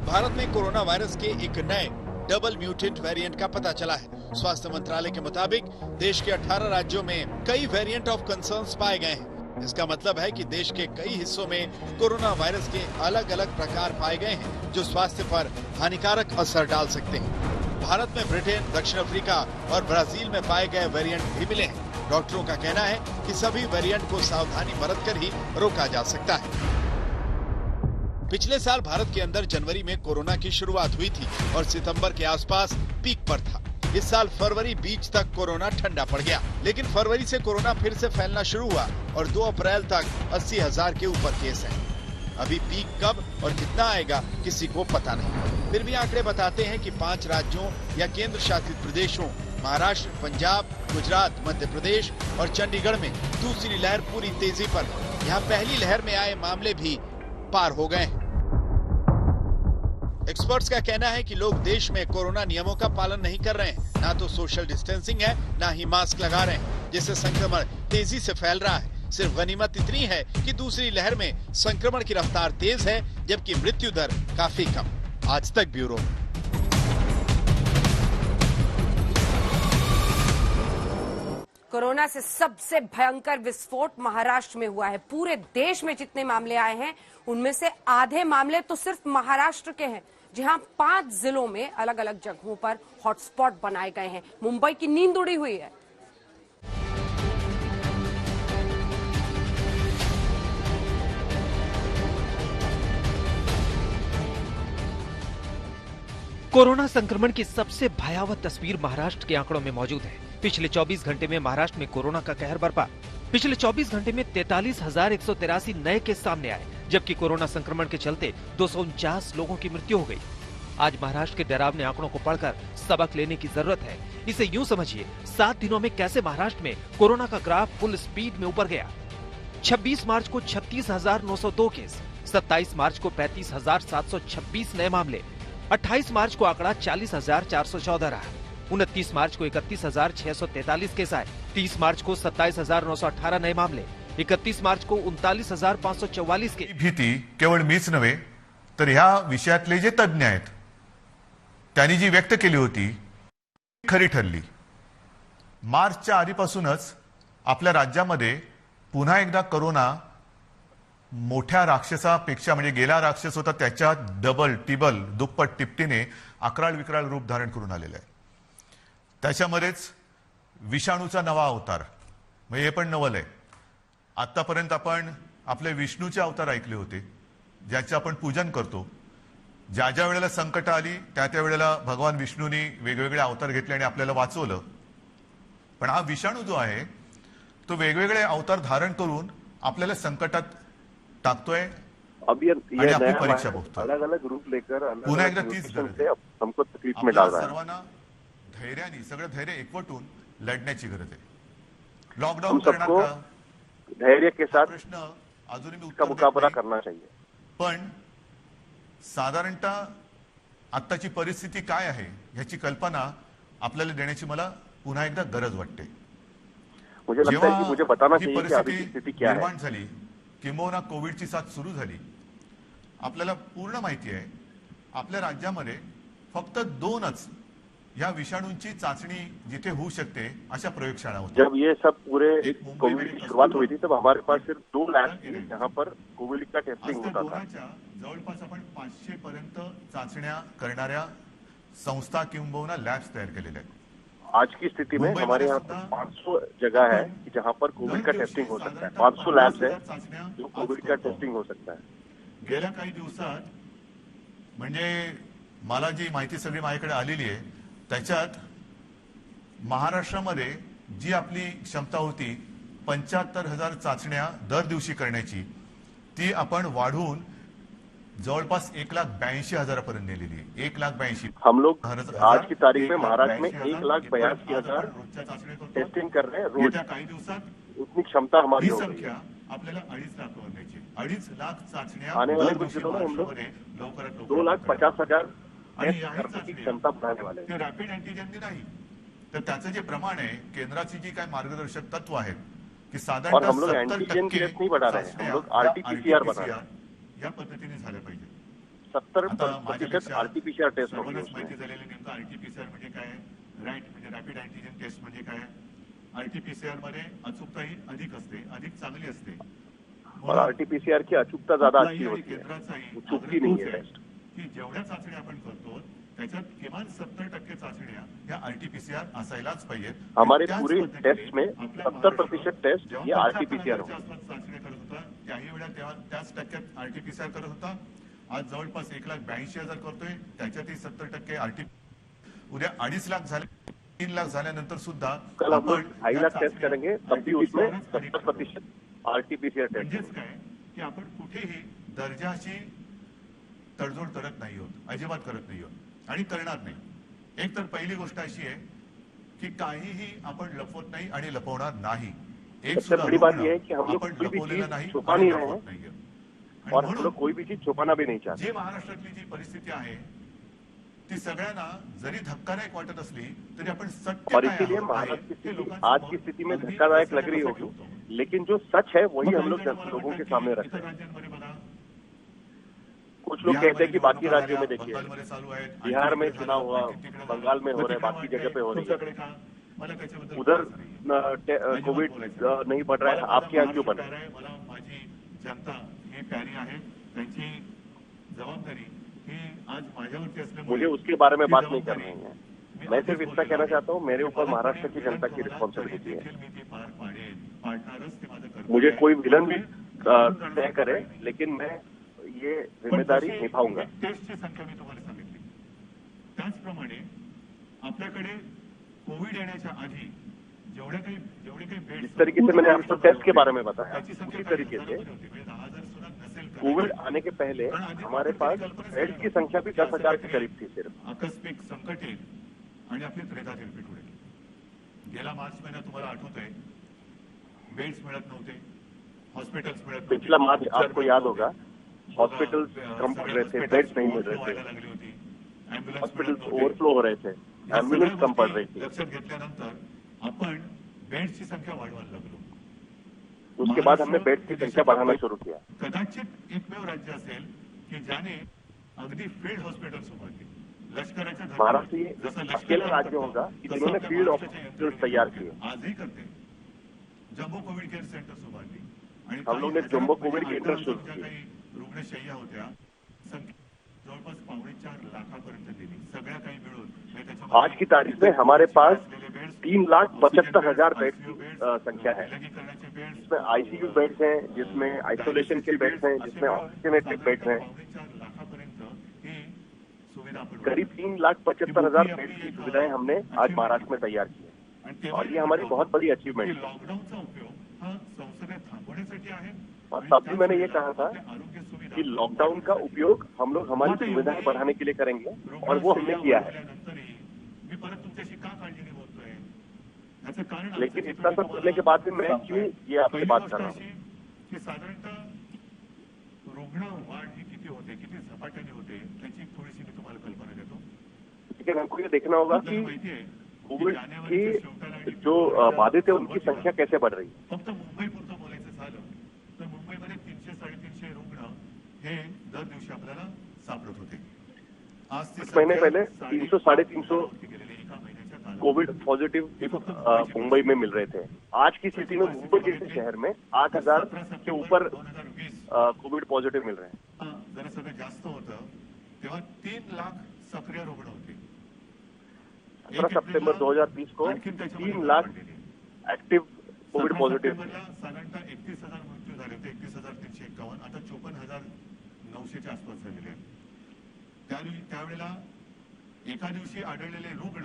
भारत में कोरोना वायरस के एक नए डबल म्यूटेंट वेरिएंट का पता चला है। स्वास्थ्य मंत्रालय के मुताबिक देश के 18 राज्यों में कई वेरिएंट ऑफ कंसर्न्स पाए गए हैं। इसका मतलब है कि देश के कई हिस्सों में कोरोना वायरस के अलग अलग प्रकार पाए गए हैं, जो स्वास्थ्य पर हानिकारक असर डाल सकते हैं। भारत में ब्रिटेन, दक्षिण अफ्रीका और ब्राजील में पाए गए वेरिएंट भी मिले हैं। डॉक्टरों का कहना है कि सभी वेरिएंट को सावधानी बरतकर ही रोका जा सकता है। पिछले साल भारत के अंदर जनवरी में कोरोना की शुरुआत हुई थी और सितंबर के आसपास पीक पर था। इस साल फरवरी बीच तक कोरोना ठंडा पड़ गया, लेकिन फरवरी से कोरोना फिर से फैलना शुरू हुआ और 2 अप्रैल तक 80,000 के ऊपर केस हैं। अभी पीक कब और कितना आएगा किसी को पता नहीं। फिर भी आंकड़े बताते हैं कि 5 राज्यों या केंद्र शासित प्रदेशों महाराष्ट्र, पंजाब, गुजरात, मध्य प्रदेश और चंडीगढ़ में दूसरी लहर पूरी तेजी पर है। यहाँ पहली लहर में आए मामले भी पार हो गए हैं। एक्सपर्ट्स का कहना है कि लोग देश में कोरोना नियमों का पालन नहीं कर रहे हैं। ना तो सोशल डिस्टेंसिंग है, ना ही मास्क लगा रहे हैं, जिससे संक्रमण तेजी से फैल रहा है। सिर्फ गनीमत इतनी है कि दूसरी लहर में संक्रमण की रफ्तार तेज है, जबकि मृत्यु दर काफी कम। आज तक ब्यूरो। कोरोना से सबसे भयंकर विस्फोट महाराष्ट्र में हुआ है। पूरे देश में जितने मामले आए हैं उनमें से आधे मामले तो सिर्फ महाराष्ट्र के हैं, जहां 5 जिलों में अलग अलग जगहों पर हॉटस्पॉट बनाए गए हैं। मुंबई की नींद उड़ी हुई है। कोरोना संक्रमण की सबसे भयावह तस्वीर महाराष्ट्र के आंकड़ों में मौजूद है। पिछले 24 घंटे में महाराष्ट्र में कोरोना का कहर बरपा। पिछले 24 घंटे में 43,183 नए केस सामने आए, जबकि कोरोना संक्रमण के चलते 249 लोगों की मृत्यु हो गई। आज महाराष्ट्र के डरावने आंकड़ों को पढ़कर सबक लेने की जरूरत है। इसे यूं समझिए, 7 दिनों में कैसे महाराष्ट्र में कोरोना का ग्राफ फुल स्पीड में ऊपर गया। 26 मार्च को 36,902 केस, 27 मार्च को 35,726 नए मामले, 28 मार्च को आंकड़ा 40,414 रहा, 29 मार्च को 31,643 केस आए, 30 मार्च को 27,918 नए मामले, 31 मार्च को 39,544 केस। भीती केवळ मीच नव्हे तर ह्या विषयातले जे तज्ञ आहेत त्यांनी जी व्यक्त केली होती खरी ठरली। मार्चच्या आधीपासूनच आपल्या राज्यामध्ये पुन्हा एकदा कोरोना मोठ्या राक्षसापेक्षा, म्हणजे गेला राक्षस होता त्याच्या डबल टिबल दुप्पट तिपटीने अकराळ विकराळ रूप धारण करून आलेला आहे। त्याच्यामध्येच विषाणूचा नवा अवतार, म्हणजे हे पण नवल आहे। आतापर्यंत आपण आपले विष्णूचे अवतार ऐकले होते, ज्याचे आपण पूजन करतो। ज्या ज्या वेळेला संकट आली त्या त्या वेळेला भगवान विष्णूंनी वेगवेगळे अवतार घेतले आणि आपल्याला वाचवलं। पण हा विषाणू जो आहे तो वेगवेगळे अवतार धारण करून आपल्याला संकटात टाकतोय अब ये अपनी परीक्षा भोगतोय। अलग अलग रूप लेकर पुन्हा एकदा तीच गरज आहे। हमको तकलीफ में डाल रहा है। सर्वांना धैर्याने सगळं धैर्य एकवटून लढण्याची गरज आहे। लॉकडाऊन हम करणार सबको का धैर्य के साथ प्रश्न अजूनही का उत्तर देत मुकाबला नाही। करना चाहिए। पण साधारणतः आत्ताची परिस्थिती काय आहे ह्याची कल्पना आपल्याला देण्याची मला पुन्हा एकदा गरज वाटते। मुझे लगता है कि मुझे बताना ही चाहिए कि अभी की स्थिति क्या है। निर्माण झाली, किंबहुना कोविडची साथ सुरू झाली, आपल्याला पूर्ण माहिती आहे आपल्या राज्यामध्ये फक्त 2च या विषाणूंची चाचणी जिथे होऊ शकते अशा प्रयोगशाळा होत्या। जब ये सब पूरे एक मुंबई कोविड में की शुरुआत हुई थी तब हमारे पास सिर्फ 2 लैब थे जहां पर कोविड का टेस्टिंग आज त्या होता था। दोनाच्या जवळपास आपण 500 पर्यंत चाचण्या करणाऱ्या संस्था किंबहुना लॅब्स तयार केलेल्या आहेत। आज की स्थिति में मुंबई हमारे यहाँ में पर 500 जगह है कि जहाँ पर कोविड का टेस्टिंग हो सकता है। 500 लैब्स है जो कोविड का टेस्टिंग हो सकता है। गेल्या काही दिवसात म्हणजे मला जी माहिती सगळी माझ्याकडे आलेली आहे त्याच्यात महाराष्ट्रामध्ये जी आपली क्षमता होती 75,000 चाचण्या दर दिवशी करण्याची, ती आपण वाढवून जवळपास 1,82,000 पर्यंत नेलेली आहे। 1,82,000 हम लोग आज की तारीख में महाराष्ट्र में 1,82,000 टेस्टिंग कर रहे हैं रोज। काही दिवसात उतनी क्षमता हमारी ही हो गई है। संख्या आपल्याला 2.5 लाखावर न्यायची। 2.5 लाख चाचण्या आने वाले दर कुछ दिवशी दिनों में हम लोग महाराष्ट्रामध्ये लवकरात लवकर 2,50,000 आणि टेस्ट याही करने की चाचण्या क्षमता बढ़ाने वाले हैं। ते रॅपिड अँटीजेननी नाही, तर त्याचं जे प्रमाण आहे, केंद्राची जी काय मार्गदर्शक तत्व आहेत की साधारणतः और हम लोग 70% एंटीजन टेस्ट नहीं बढ़ा रहे हैं, हम लोग RT-PCR बढ़ा रहे हैं। या पद्धतीने झालं पाहिजे। 70% RT-PCR टेस्ट होगी सर्वांनाच उसमें। माहिती झालेलं नेमकं RT-PCR म्हणजे काय आहे, राईट म्हणजे रॅपिड अँटीजन टेस्ट म्हणजे काय आहे। RT-PCR मध्ये अचूकताही अधिक असते, अधिक चांगली असते और RT-PCR की अचूकता ज्यादा अच्छी होती है, केंद्राचाही वो चूकती नहीं है आग्रह टेस्ट। की जेवढ्या चाचण्या आपण करतो त्याच्यात किमान 70% चाचण्या ह्या आरटीपीसीआर असायलाच पाहिजे. हमारे त्याच पूरे पद्धतीने टेस्ट में आपल्या 70% टेस्ट जेव्हा ये पंधरा आरटीपीसीआर टक्क्याच्या होगा. आसपास चाचणी करत होता त्याही वेळा तेव्हा त्याच टक्क्यात आरटीपीसीआर करत होता. आज जवळपास 1,82,000 करतोय, त्याच्यातही 70% आरटी. उद्या 2.5 लाख झाले, 3 लाख झाल्यानंतर सुद्धा कल हम लोग आपण 2.5 लाख टेस्ट करेंगे, तब भी उसमें RT-PCR 70% आरटीपीसीआर टेस्ट. म्हणजेच काय की आपण कुठेही दर्जाची तडजोड करत नाही आहोत, अजिबात करत नाही आहोत आणि करणार नाही. एक तर पहिली गोष्ट अशी आहे की काहीही आपण लपवत नाही आणि लपवणार नाही. एक सबसे बड़ी बात यह है कि हम लोग आपण कोई भी लपवलेलं चीज नाही छुपा आणि नहीं रहे लपवत हैं नाहीये. और हम लोग कोई भी चीज छुपाना भी नहीं चाहते. जी महाराष्ट्रातली जी परिस्थिती आहे ती सगळ्यांना जरी धक्कादायक वाटत असली तरी आपण सत्य और काय इसीलिए आहे, महाराष्ट्र की हे स्थिति लोकांसमोर आज की स्थिति में अगदी धक्कादायक लग कसं रही कसं होगी, ठेवतो. लेकिन जो सच है वही मग हम लोग काही जण मला लोगों के वाटतं सामने की रखते इतर हैं. राज्यांमध्ये बघा, कुछ लोग कहते हैं कि बाकी राज्यों में देखिए, बंगालमध्ये चालू आहेत, बिहार में आणखी चुनाव हुआ, आणखी तिकडे बंगाल में झालं. हो रहे, मग तिकडे बाकी जगह पे हो रही है. तुमच्याकडे का? मला त्याच्याबद्दल उधर बोलायचं नाही. कोविड नहीं बढ़ रहा है, आपके यहाँ क्यों बढ़ रहा है? मला माझी जनता ही प्यारी आहे, त्यांची जबाबदारी ही आज माझ्यावरती असल्यामुळे मुझे उसके बारे में ती बात नहीं जबाबदारी करनी है. मी मैं आधीच सिर्फ इतना बोललेलो कहना आहे. चाहता हूँ, मेरे ऊपर मला महाराष्ट्र की कोणी जनता की विधान रिस्पॉन्सिबिलिटी देखील है. मी ती पार पाडणारच, ते माझं कर्तव्य मुझे आहे. कोई विलन भी म्हणून तय करे, लेकिन मैं ये जिम्मेदारी निभाऊंगा. टेस्टची संख्या मी तुम्हाला सांगितली. त्याचप्रमाणे आपल्याकडे कोविड येण्याच्या आधी जेवढे काही बेड्स जिस तरीके से मैंने आपको टेस्ट के बारे में बताया, त्याची संख्या उसी तरीके से 10,000 सुद्धा नसेल. कोविड आने के पहले हमारे पास बेड्स की संख्या भी 10,000 के करीब थी सिर्फ. आकस्मिक संकट येईल आणि आपली त्रेधा तिरपीट उडेल. गेला मार्च महिना तुम्हाला आठवतोय, बेड्स मिळत नव्हते, हॉस्पिटल्स मिळत नव्हते. पिछला मार्च आपको याद होगा, हॉस्पिटल्स कम पड़ रहे थे, बेड्स नहीं मिल रहे थे, लागली होती, हॉस्पिटल्स ओवरफ्लो हो रहे थे, एम्बुलेंस कम पड़ रही थी. लक्षात घेतल्यानंतर आपण बेड्सची संख्या वाढवायला लागलो. उसके बाद हमने बेड्स की संख्या बढ़ाना शुरू किया. कदाचित एकमेव राज्य असेल की ज्याने अगदी फील्ड हॉस्पिटल्स उभारली. लष्कराच्या धर्तीवर महाराष्ट्र ये जसं लष्कर अकेला राज्य होगा कि जिन्होंने तसं फील्ड महाराष्ट्राच्या हॉस्पिटल्स तैयार किए. आजही करते. जम्बो कोविड केअर सेंटर्स उभारली आणि हम लोग ने काही जम्बो हजार कोविड म्हणजे केंद्र 18,000 शुरू ज्या किए. काही रुग्णशय्या होत्या, संख्या जवळपास 4.5 लाखापर्यंत दिली. सगळ्या काही मिळून म्हणजे त्याच्यामध्ये आज की तारीख में हमारे पास असलेले बेड्स, 3,75,000 बेड्स की संख्या है. विलगीकरणाचे बेड्स, जिसमें आईसीयू बेड्स हैं, जिसमें आइसोलेशन के बेड्स हैं, जिसमें ऑक्सीजनेटेड बेड्स हैं. 4.5 लाखापर्यंत ही सुविधा आपण करीब 3,75,000 बेड्स की सुविधाएं हमने आज महाराष्ट्र में तैयार की है. और ये हमारी बहुत बड़ी अचीवमेंट है. लॉकडाऊनचा उपयोग हा संसदेत थांबवण्यासाठी आहे. और तब भी मैंने ये कहा था आरोग्य सुविधा कि लॉकडाउन का उपयोग हम लोग हमारी सुविधाएं बढ़ाने के लिए करेंगे, और वो हमने किया है. मी परत तुमच्याशी का काळजीने बोलतोय, याचं कारण लेकिन इतना सब करने के बाद भी मैं क्यों ये आपसे बात कर रहा हूँ? की साधारणतः रुग्ण वाढ ही किती होते, किती झपाट्याने होते, त्याची एक थोडीशी मी तुम्हाला कल्पना देतो. लेकिन हमको ये देखना होगा कि माहिती आहे कोविड की जो बाधित है उनकी संख्या कैसे बढ़ रही है. फक्त मुंबईपुरतं बोलायचं झालं तर मुंबईमध्ये 300-350 रुग्ण हे दर दिवशी आपल्याला सापडत होते. आज कुछ महीने पहले 300-350 गेलेले एका महिन्याच्या कालावधीत कोविड पॉजिटिव मुंबई में मिल रहे थे. आज की स्थिति में मुंबई जैसे शहर में 8,000 के ऊपर 2020 कोविड पॉजिटिव मिल रहे हैं. जरा सगळं जास्त होतं तेव्हा 3 लाख सक्रिय रुग्ण होते. 17 सप्टेंबर 2020 को 3 लाख एक्टिव कोविड पॉझिटिव्ह. साधारणतः 31,000 मृत्यू झाले होते, 31,351. आता 54,900च्या आसपास झालेले आहेत. त्यावेळेला एका दिवशी आढळलेले रुग्ण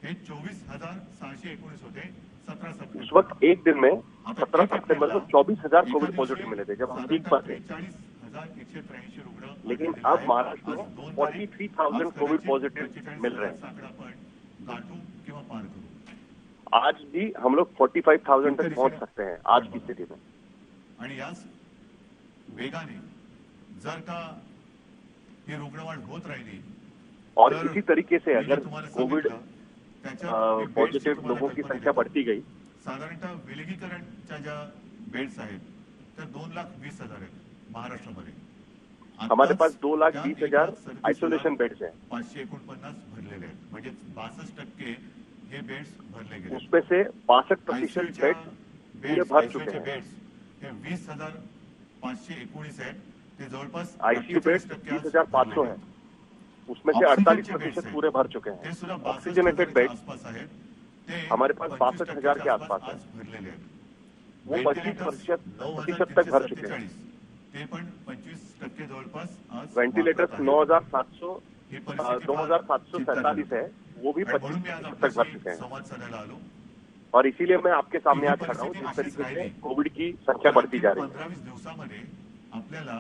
हे 24,619 होते. 17 सप्टेंबर. उस वक्त एक दिन में 17 सितंबर को 24,000 कोविड पॉजिटिव मिले थे जब हम पीक पर थे. 43,183 रुग्ण. लेकिन अब महाराष्ट्र में 43,000 कोविड पॉजिटिव मिल रहे हैं. आकडा आपण गाठू किंवा पार करू. आज भी हम लोग 45,000 तक पहुंच सकते हैं आज की स्थिति में. आणि याच वेगाने जर का ही रुग्णवाढ होत राहिली और तर इसी तरीके से मी जे अगर तुम्हाला कोविड सांगितलं, त्याच्या पॉझिटिव लोगों की संख्या बढ़ती गई, साधारणतः विलगीकरणच्या ज्या बेड्स आहेत त्या 2,20,000 आहेत महाराष्ट्रामध्ये. हमारे पास 2,20,000 आइसोलेशन बेड्स हैं. 549 भरलेले आहेत, म्हणजे 62% हे बेड्स भरले गेले. उसमें से 62% बेड पूरे भर चुके हैं. बेड्स हे 20,519 आहेत. ते जवळपास आईसीयू बेड 20,500 है. उसमें से 48% पूरे भर चुके हैं। ऑक्सीजनेटेड बेड हमारे पास 62,000 के आसपास है, वो 25% तक भर चुके हैं। वेंटिलेटर्स 2,747 है, वो भी 25% तक भर चुके हैं। और इसीलिए मैं आपके सामने आज खड़ा हूँ, जिस तरीके से कोविड की संख्या बढ़ती जा रही है।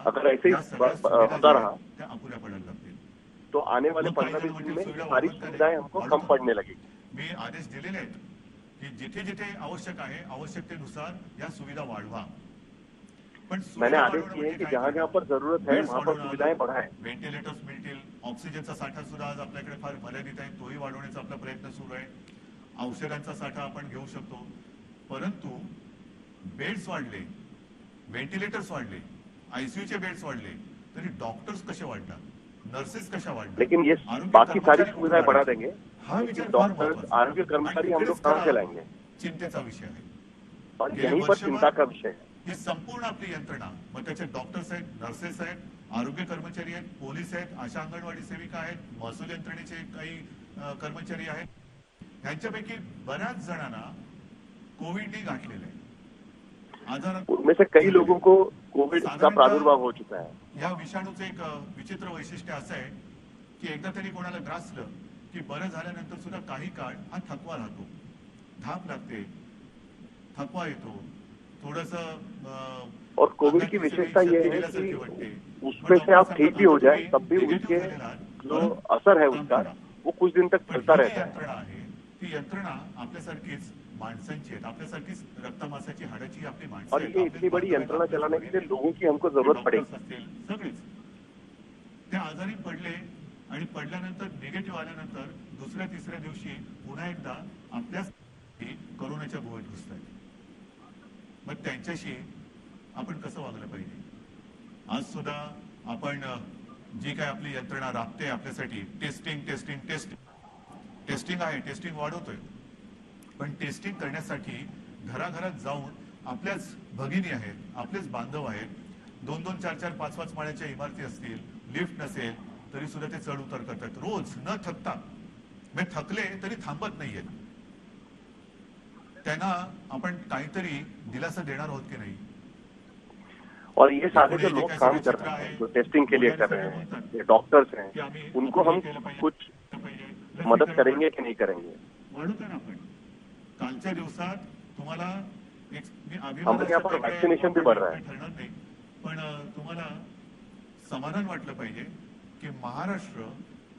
अगर ऐसे ही होता रहा तो आने वाले 15-20 दिन में सारी सुविधाएं हमको कम पड़ने लगेगी। मी आदेश दिलेले आहेत की जिथे जिथे आवश्यक आहे आवश्यकतेनुसार या सुविधा वाढवा। पण मैंने आदेश किए हैं कि जहां जहां पर जरूरत है वहां पर सुविधाएं बढ़ाएं। व्हेंटिलेटर्स मिळतील, ऑक्सिजनचा साठा सुद्धा आज आपल्याकडे फार मर्यादित आहे, तोही वाढवण्याचा आपला प्रयत्न सुरू आहे। औषधांचा साठा आपण घेऊ शकतो, परंतु बेड्स वाढले, व्हेंटिलेटर्स वाढले, आयसीयूचे बेड्स वाढले, तरी डॉक्टर्स कसे वाढणार, नर्सेस कशा वाढणार? लेकिन ये बाकी सारी सुविधाएं बढ़ा देंगे, डॉक्टर्स, आरोग्य कर्मचारी हम लोग कहाँ से लाएंगे? चिंतेचा विषय आहे और यहीं पर चिंता का विषय है। ही संपूर्ण आपली यंत्रणा, मग त्याचे डॉक्टर्स आहेत, नर्सेस आहेत, आरोग्य कर्मचारी आहेत, पोलीस आहेत, आशा अंगणवाडी सेविका आहेत, महसूल यंत्रणेचे काही कर्मचारी आहेत, यांच्यापैकी बऱ्याच जणांना कोविडने गाठलेलं आहे। उनमें से कई लोगों को कोविड का प्रादुर्भाव हो चुका है। या विषाणूचं एक विचित्र वैशिष्ट्य असं आहे की एकदा तरी कोणाला ग्रासलं की बरं झाल्यानंतर सुद्धा काही काळ हा थकवा राहतो, धाप लागते, थकवा येतो, थोडस। और कोविड की विशेषता यह है कि उसमें से आप ठीक भी हो जाए तब भी उसके जो असर है उसका वो कुछ दिन तक चलता रहता है। ती यंत्रणा आपल्यासारखीच माणसांची आहेत, आपल्यासारखीच रक्तमासाची हाडाची आपली माणसं और ये इतनी बड़ी यंत्रणा चलाने के लिए लोगों की हमको जरूरत पड़ेगी। सगळेच ते आजारी पडले आणि पडल्यानंतर निगेटिव्ह आल्यानंतर दुसऱ्या तिसऱ्या दिवशी पुन्हा एकदा आपल्या कोरोनाच्या गोळ्यात घुसतात। मग त्यांच्याशी आपण कसं वागलं पाहिजे? आज सुद्धा आपण जी काय आपली यंत्रणा राबते आपल्यासाठी, टेस्टिंग टेस्टिंग टेस्टिंग टेस्टिंग आहे, टेस्टिंग वाढवतोय, पण टेस्टिंग करण्यासाठी घराघरात जाऊन आपल्याच भगिनी आहेत, आपलेच बांधव आहेत, 2-2, 4-4, 5-5 माळ्याच्या इमारती असतील, लिफ्ट नसेल तरी सुद्धा ते चढ उतर करतात रोज न थकता। मी थकले तरी थांबत नाहीयेत। त्यांना आपण काहीतरी दिलासा देणार आहोत की नाही? और ये सारे जो लोग काम कर रहे हैं, जो टेस्टिंग के लिए कर रहे हैं, ये डॉक्टर्स हैं, उनको हम कुछ मदद करेंगे कि नहीं करेंगे? कालच्या दिवसात तुम्हाला हमारे यहाँ पर वैक्सीनेशन भी बढ़ रहा है। ठरणार नाही, पण तुम्हाला समाधान वाटलं पाहिजे की महाराष्ट्र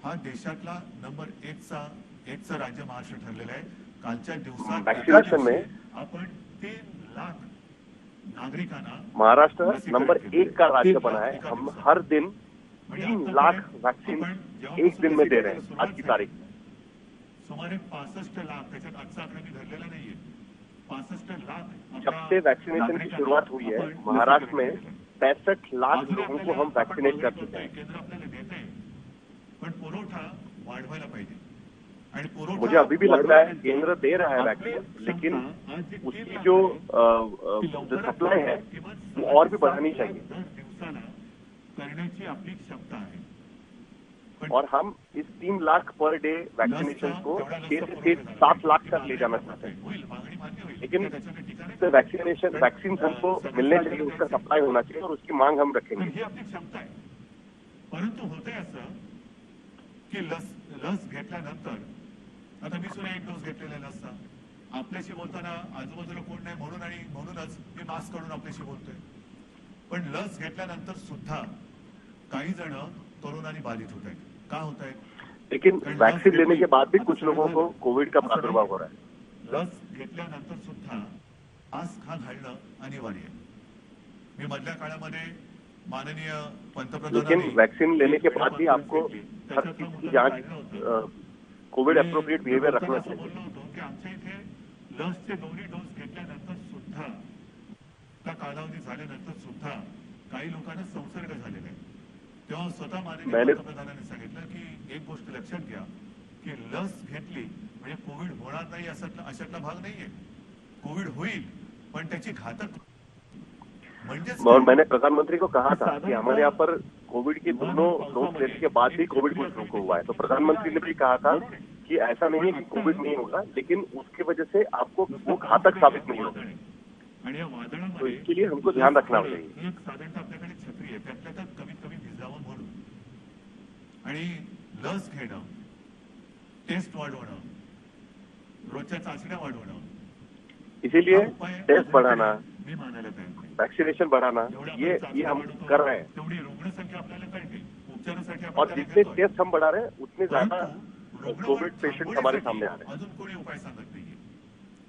हा देशातला नंबर 1चा राज्य महाराष्ट्र ठरलेला आहे। कालच्या दिवसात वैक्सीनेशन में आपण 3 लाख नागरिकांना महाराष्ट्र नंबर 1 का राज्य बना है। हम हर दिन 3 लाख वैक्सीन एक दिन में दे रहे हैं। आज की तारीख में सुमारे 65 लाख, त्याच्यात आजचा आकडा मी धरलेला नाहीये, 65 लाख। जब से वैक्सीनेशन की शुरुआत हुई है महाराष्ट्र में 65 लाख लोगों को हम वैक्सीनेट कर चुके हैं। केंद्र आपल्याला देत आहे, पण पुरवठा वाढवायला पाहिजे। आणि पुरवठा मुझे अभी भी लगता है केंद्र दे रहा है वैक्सीन, लेकिन उसकी जो सप्लाई है वो और भी बढ़ानी चाहिए। दिवसाला करण्याची आपली क्षमता आहे, और हम इस 3 लाख पर डे वैक्सीनेशन को 6 से 7 लाख तक ले जाना चाहते हैं। लेकिन वैक्सीन हमको मिलने चाहिए, उसका सप्लाई होना चाहिए और उसकी मांग हम रखेंगे। ही आपली क्षमता आहे, परंतु होतंय असं की लस घेतल्यानंतर, आता मी सुद्धा 1 डोस घेतलेला लसचा, आपल्याशी बोलताना आजूबाजूला कोण नाही म्हणूनच मी मास्क काढून आपल्याशी बोलतोय, पण लस घेतल्यानंतर सुद्धा काही जण कोरोनाने बाधित होत आहेत। का होत आहेत? लेकिन वैक्सीन लेने के बाद भी कुछ लोगों को कोविड का प्रादुर्भाव हो रहा है। लस घेतल्यानंतर सुद्धा मास्क हा घालणं अनिवार्य आहे। मी मधल्या काळामध्ये माननीय पंतप्रधान, लेकिन वैक्सीन लेने के बाद भी आपको हर चीज की जांच, कोविड अप्रोप्रिएट बिहेवियर रखना चाहिए। बोललो होतो की आमच्या इथे लसचे 2 डोस घेतल्यानंतर सुद्धा, त्या कालावधी झाल्यानंतर सुद्धा काही लोकांना संसर्ग झालेला आहे। तेव्हा स्वतः माननीय पंतप्रधानांनी सांगितलं की एक गोष्ट लक्षात घ्या की लस घेतली म्हणजे कोविड होणार नाही अशातला भाग नाहीये। कोविड होईल, पण त्याची घातक और मैंने प्रधानमंत्री को कहा था कि हमारे यहाँ पर कोविड के दोनों डोज लेने के बाद भी कोविड मुस्लिम को हुआ है। तो प्रधानमंत्री ने भी कहा था कि ऐसा नहीं है कि कोविड नहीं होगा, लेकिन उसकी वजह से आपको वो घातक साबित नहीं होगा। तो इसके लिए हमको ध्यान रखना चाहिए। एक साधारणतः आपल्याकडे छत्री आहे, त्यातल्या त्यात कमीत कमी भिजावं म्हणून आणि लस घेणं, टेस्ट वाढवणं, रोजच्या चाचण्या वाढवणं, इसीलिए टेस्ट बढ़ाना, मी मानायला तयार आहे. वैक्सीनेशन बढ़ाना, ये हम कर रहे हैं। तेवढी रुग्णसंख्या आपल्याला कळते, उपचारासाठी आपण और त्याला जितने घेतो. टेस्ट हम बढ़ा रहे हैं उतने ज्यादा रुग्ण कोविड पेशेंट हमारे सामने आ रहे हैं। अजून कोणी उपाय सांगत नाहीये.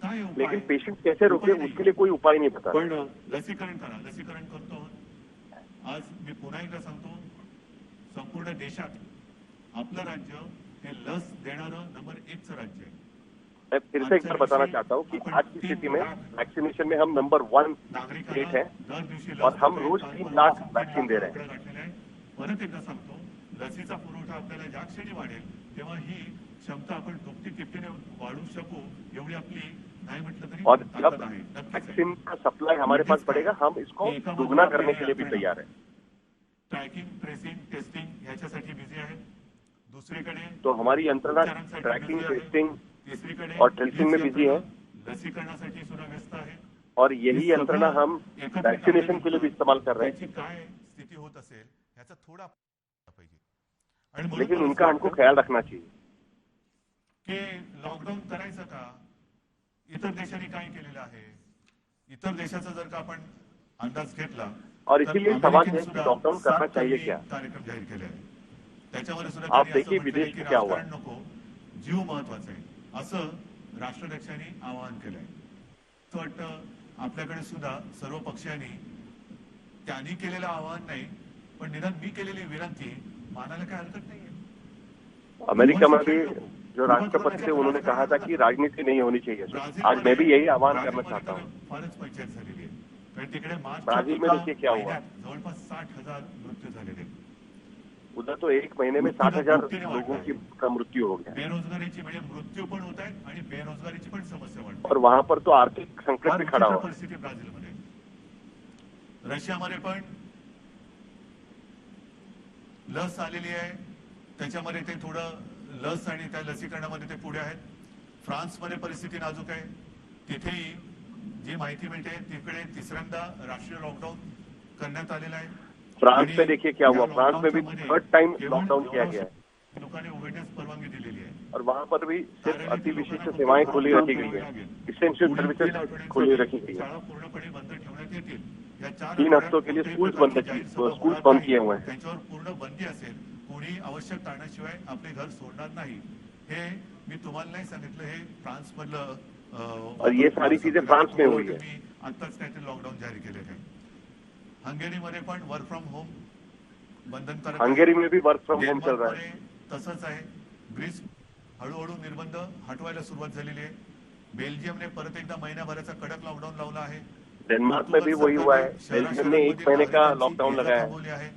काय उपाय? लेकिन पेशेंट कैसे रोके उसके लिए कोई उपाय नहीं बता। पण लसीकरण करा, लसीकरण करतो. आज मी पुन्हा एकदा सांगतो, संपूर्ण देशात आपलं राज्य हे लस देणारं नंबर 1चं राज्य आहे. मैं फिर से एक बार बताना चाहता हूँ कि आज की स्थिति में वैक्सीनेशन में हम नंबर 1 स्टेट है दर दिवशी और हम रोज 3 लाख वैक्सीन दे रहे हैं। हैं. परत एकदा सांगतो, लसीचा पुरवठा आपल्याला ज्या क्षणी वाढेल तेव्हा ही क्षमता आपण दुपटी तिपटीने वाढवू शकू एवढी आपली नाही म्हटलं तरी और जब ताकद आहे. नक्कीच आहे. वैक्सीन का सप्लाई हमारे पास बढ़ेगा हम इसको दुगना करने के लिए भी तैयार है। ट्रॅकिंग, ट्रेसिंग, टेस्टिंग ह्याच्यासाठी बिझी आहे. दुसरीकडे तो हमारी यंत्रणा उपचारांसाठी ट्रैकिंग, busy आहे. टेस्टिंग तिसरीकडे और ट्रेसिंग में बिजी है लसीकरणासाठी सुद्धा व्यस्त आहे. और यही यंत्रणा हम वैक्सीनेशन के लिए भी इस्तेमाल कर रहे हैं। त्याची काय स्थिती होत असेल ह्याचा थोडा पाहिजे. आणि म्हणून लेकिन मला उनका असं हमको वाटतं ख्याल रखना चाहिए। की लॉकडाऊन करायचं का? इतर देशांनी काय केलेलं आहे? इतर देशाचा जर का आपण अंदाज घेतला और तर इसीलिए सवाल अमेरिकेने है कि सुद्धा लॉकडाउन करना 7 चाहिए टक्के क्या? कार्यक्रम जाहीर केले आहे. त्याच्यामध्ये सुद्धा आप त्यांनी असं देखिए म्हटलंय विदेश की में क्या हुआ. राजकारण नको, जीव महत्वाचा आहे असं राष्ट्राध्यक्षांनी आवाहन केलंय. असं वाटतं आपल्याकडे सुद्धा सर्व पक्षांनी त्यांनी केलेलं आवाहन नाही पण निदान मी केलेली विनंती मानायला काय हरकत नाहीये. अमेरिका में भी जो राष्ट्रपति थे उन्होंने कहा था कि राजनीति नहीं होनी चाहिए। आज मैं भी यही आह्वान करना चाहता हूँ। फारच पंचायत झालेली आहे. कारण तिकडे ब्राझील में देखिए क्या हुआ. जवळपास 60,000 मृत्यू झालेले. उधर तो एक महीने में 60,000 लोगों का मृत्यू हो गया बेरोजगारीची म्हणजे मृत्यू पण होत आहेत आणि बेरोजगारीची पण समस्या वाढते. और वहां पर तो आर्थिक संकट भी खड़ा फार हुआ। परिस्थिती ब्राझीलमध्ये. रशियामध्ये पण लस आलेली आहे, त्याच्यामध्ये ते थोडं लस आणि त्या लसीकरणामध्ये ते पुढे आहेत. फ्रान्समध्ये परिस्थिती नाजूक आहे. तिथेही जी माहिती मिळते तिकडे तिसऱ्यांदा राष्ट्रीय लॉकडाऊन करण्यात आलेला आहे. फ्रांस में देखिए क्या हुआ, फ्रांस में भी 3rd टाइम लॉकडाउन किया गया है लोकांनी उघडण्यास परवानगी दिलेली आहे. और वहां पर भी सिर्फ अति विशिष्ट सेवाएं खुली रखी गई है, इसेंशियल सर्विसेज खुली रखी गई है। शाळा पूर्णपणे बंद ठेवण्यात येतील. या 4 3 हफ्तों के लिए स्कूल बंद किए हुए हैं। त्यांच्यावर पूर्ण बंदी असेल. कोणी आवश्यक कारणाशिवाय आपले घर सोडणार नाही. हे मी तुम्हाला नाही सांगितलं, हे फ्रान्स मधलं और ये सारी चीजें फ्रांस में हुई है. मी आताच काहीतरी लॉकडाऊन जारी केलेलं आहे. हंगेरीमध्ये पण वर्क फ्रॉम होम बंधनकारक आहे. हंगेरी में भी वर्क फ्रॉम होम चल रहा है. डेन्मार्कमध्ये तसंच आहे. ग्रीस हळूहळू निर्बंध हटवायला सुरुवात झालेली आहे. बेल्जियमने परत एकदा महिन्याभराचा कडक लॉकडाऊन लावला आहे. डेनमार्क में भी वही हुआ है, बेल्जियम ने 1 महीने का लॉकडाउन लगाया है.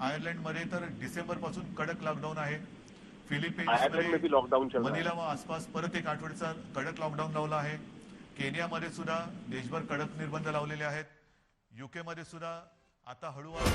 आयर्लंडमध्ये तर डिसेंबर पासून कडक लॉकडाऊन आहे. आयरलैंड में भी लॉकडाउन चल रहा मनिला है. व आसपास परत एक आठवड्याचा कडक लॉकडाऊन लावला आहे. केनियामध्ये सुद्धा देशभर कडक निर्बंध लावलेले आहेत. युके मध्ये सुद्धा आता हळूहळू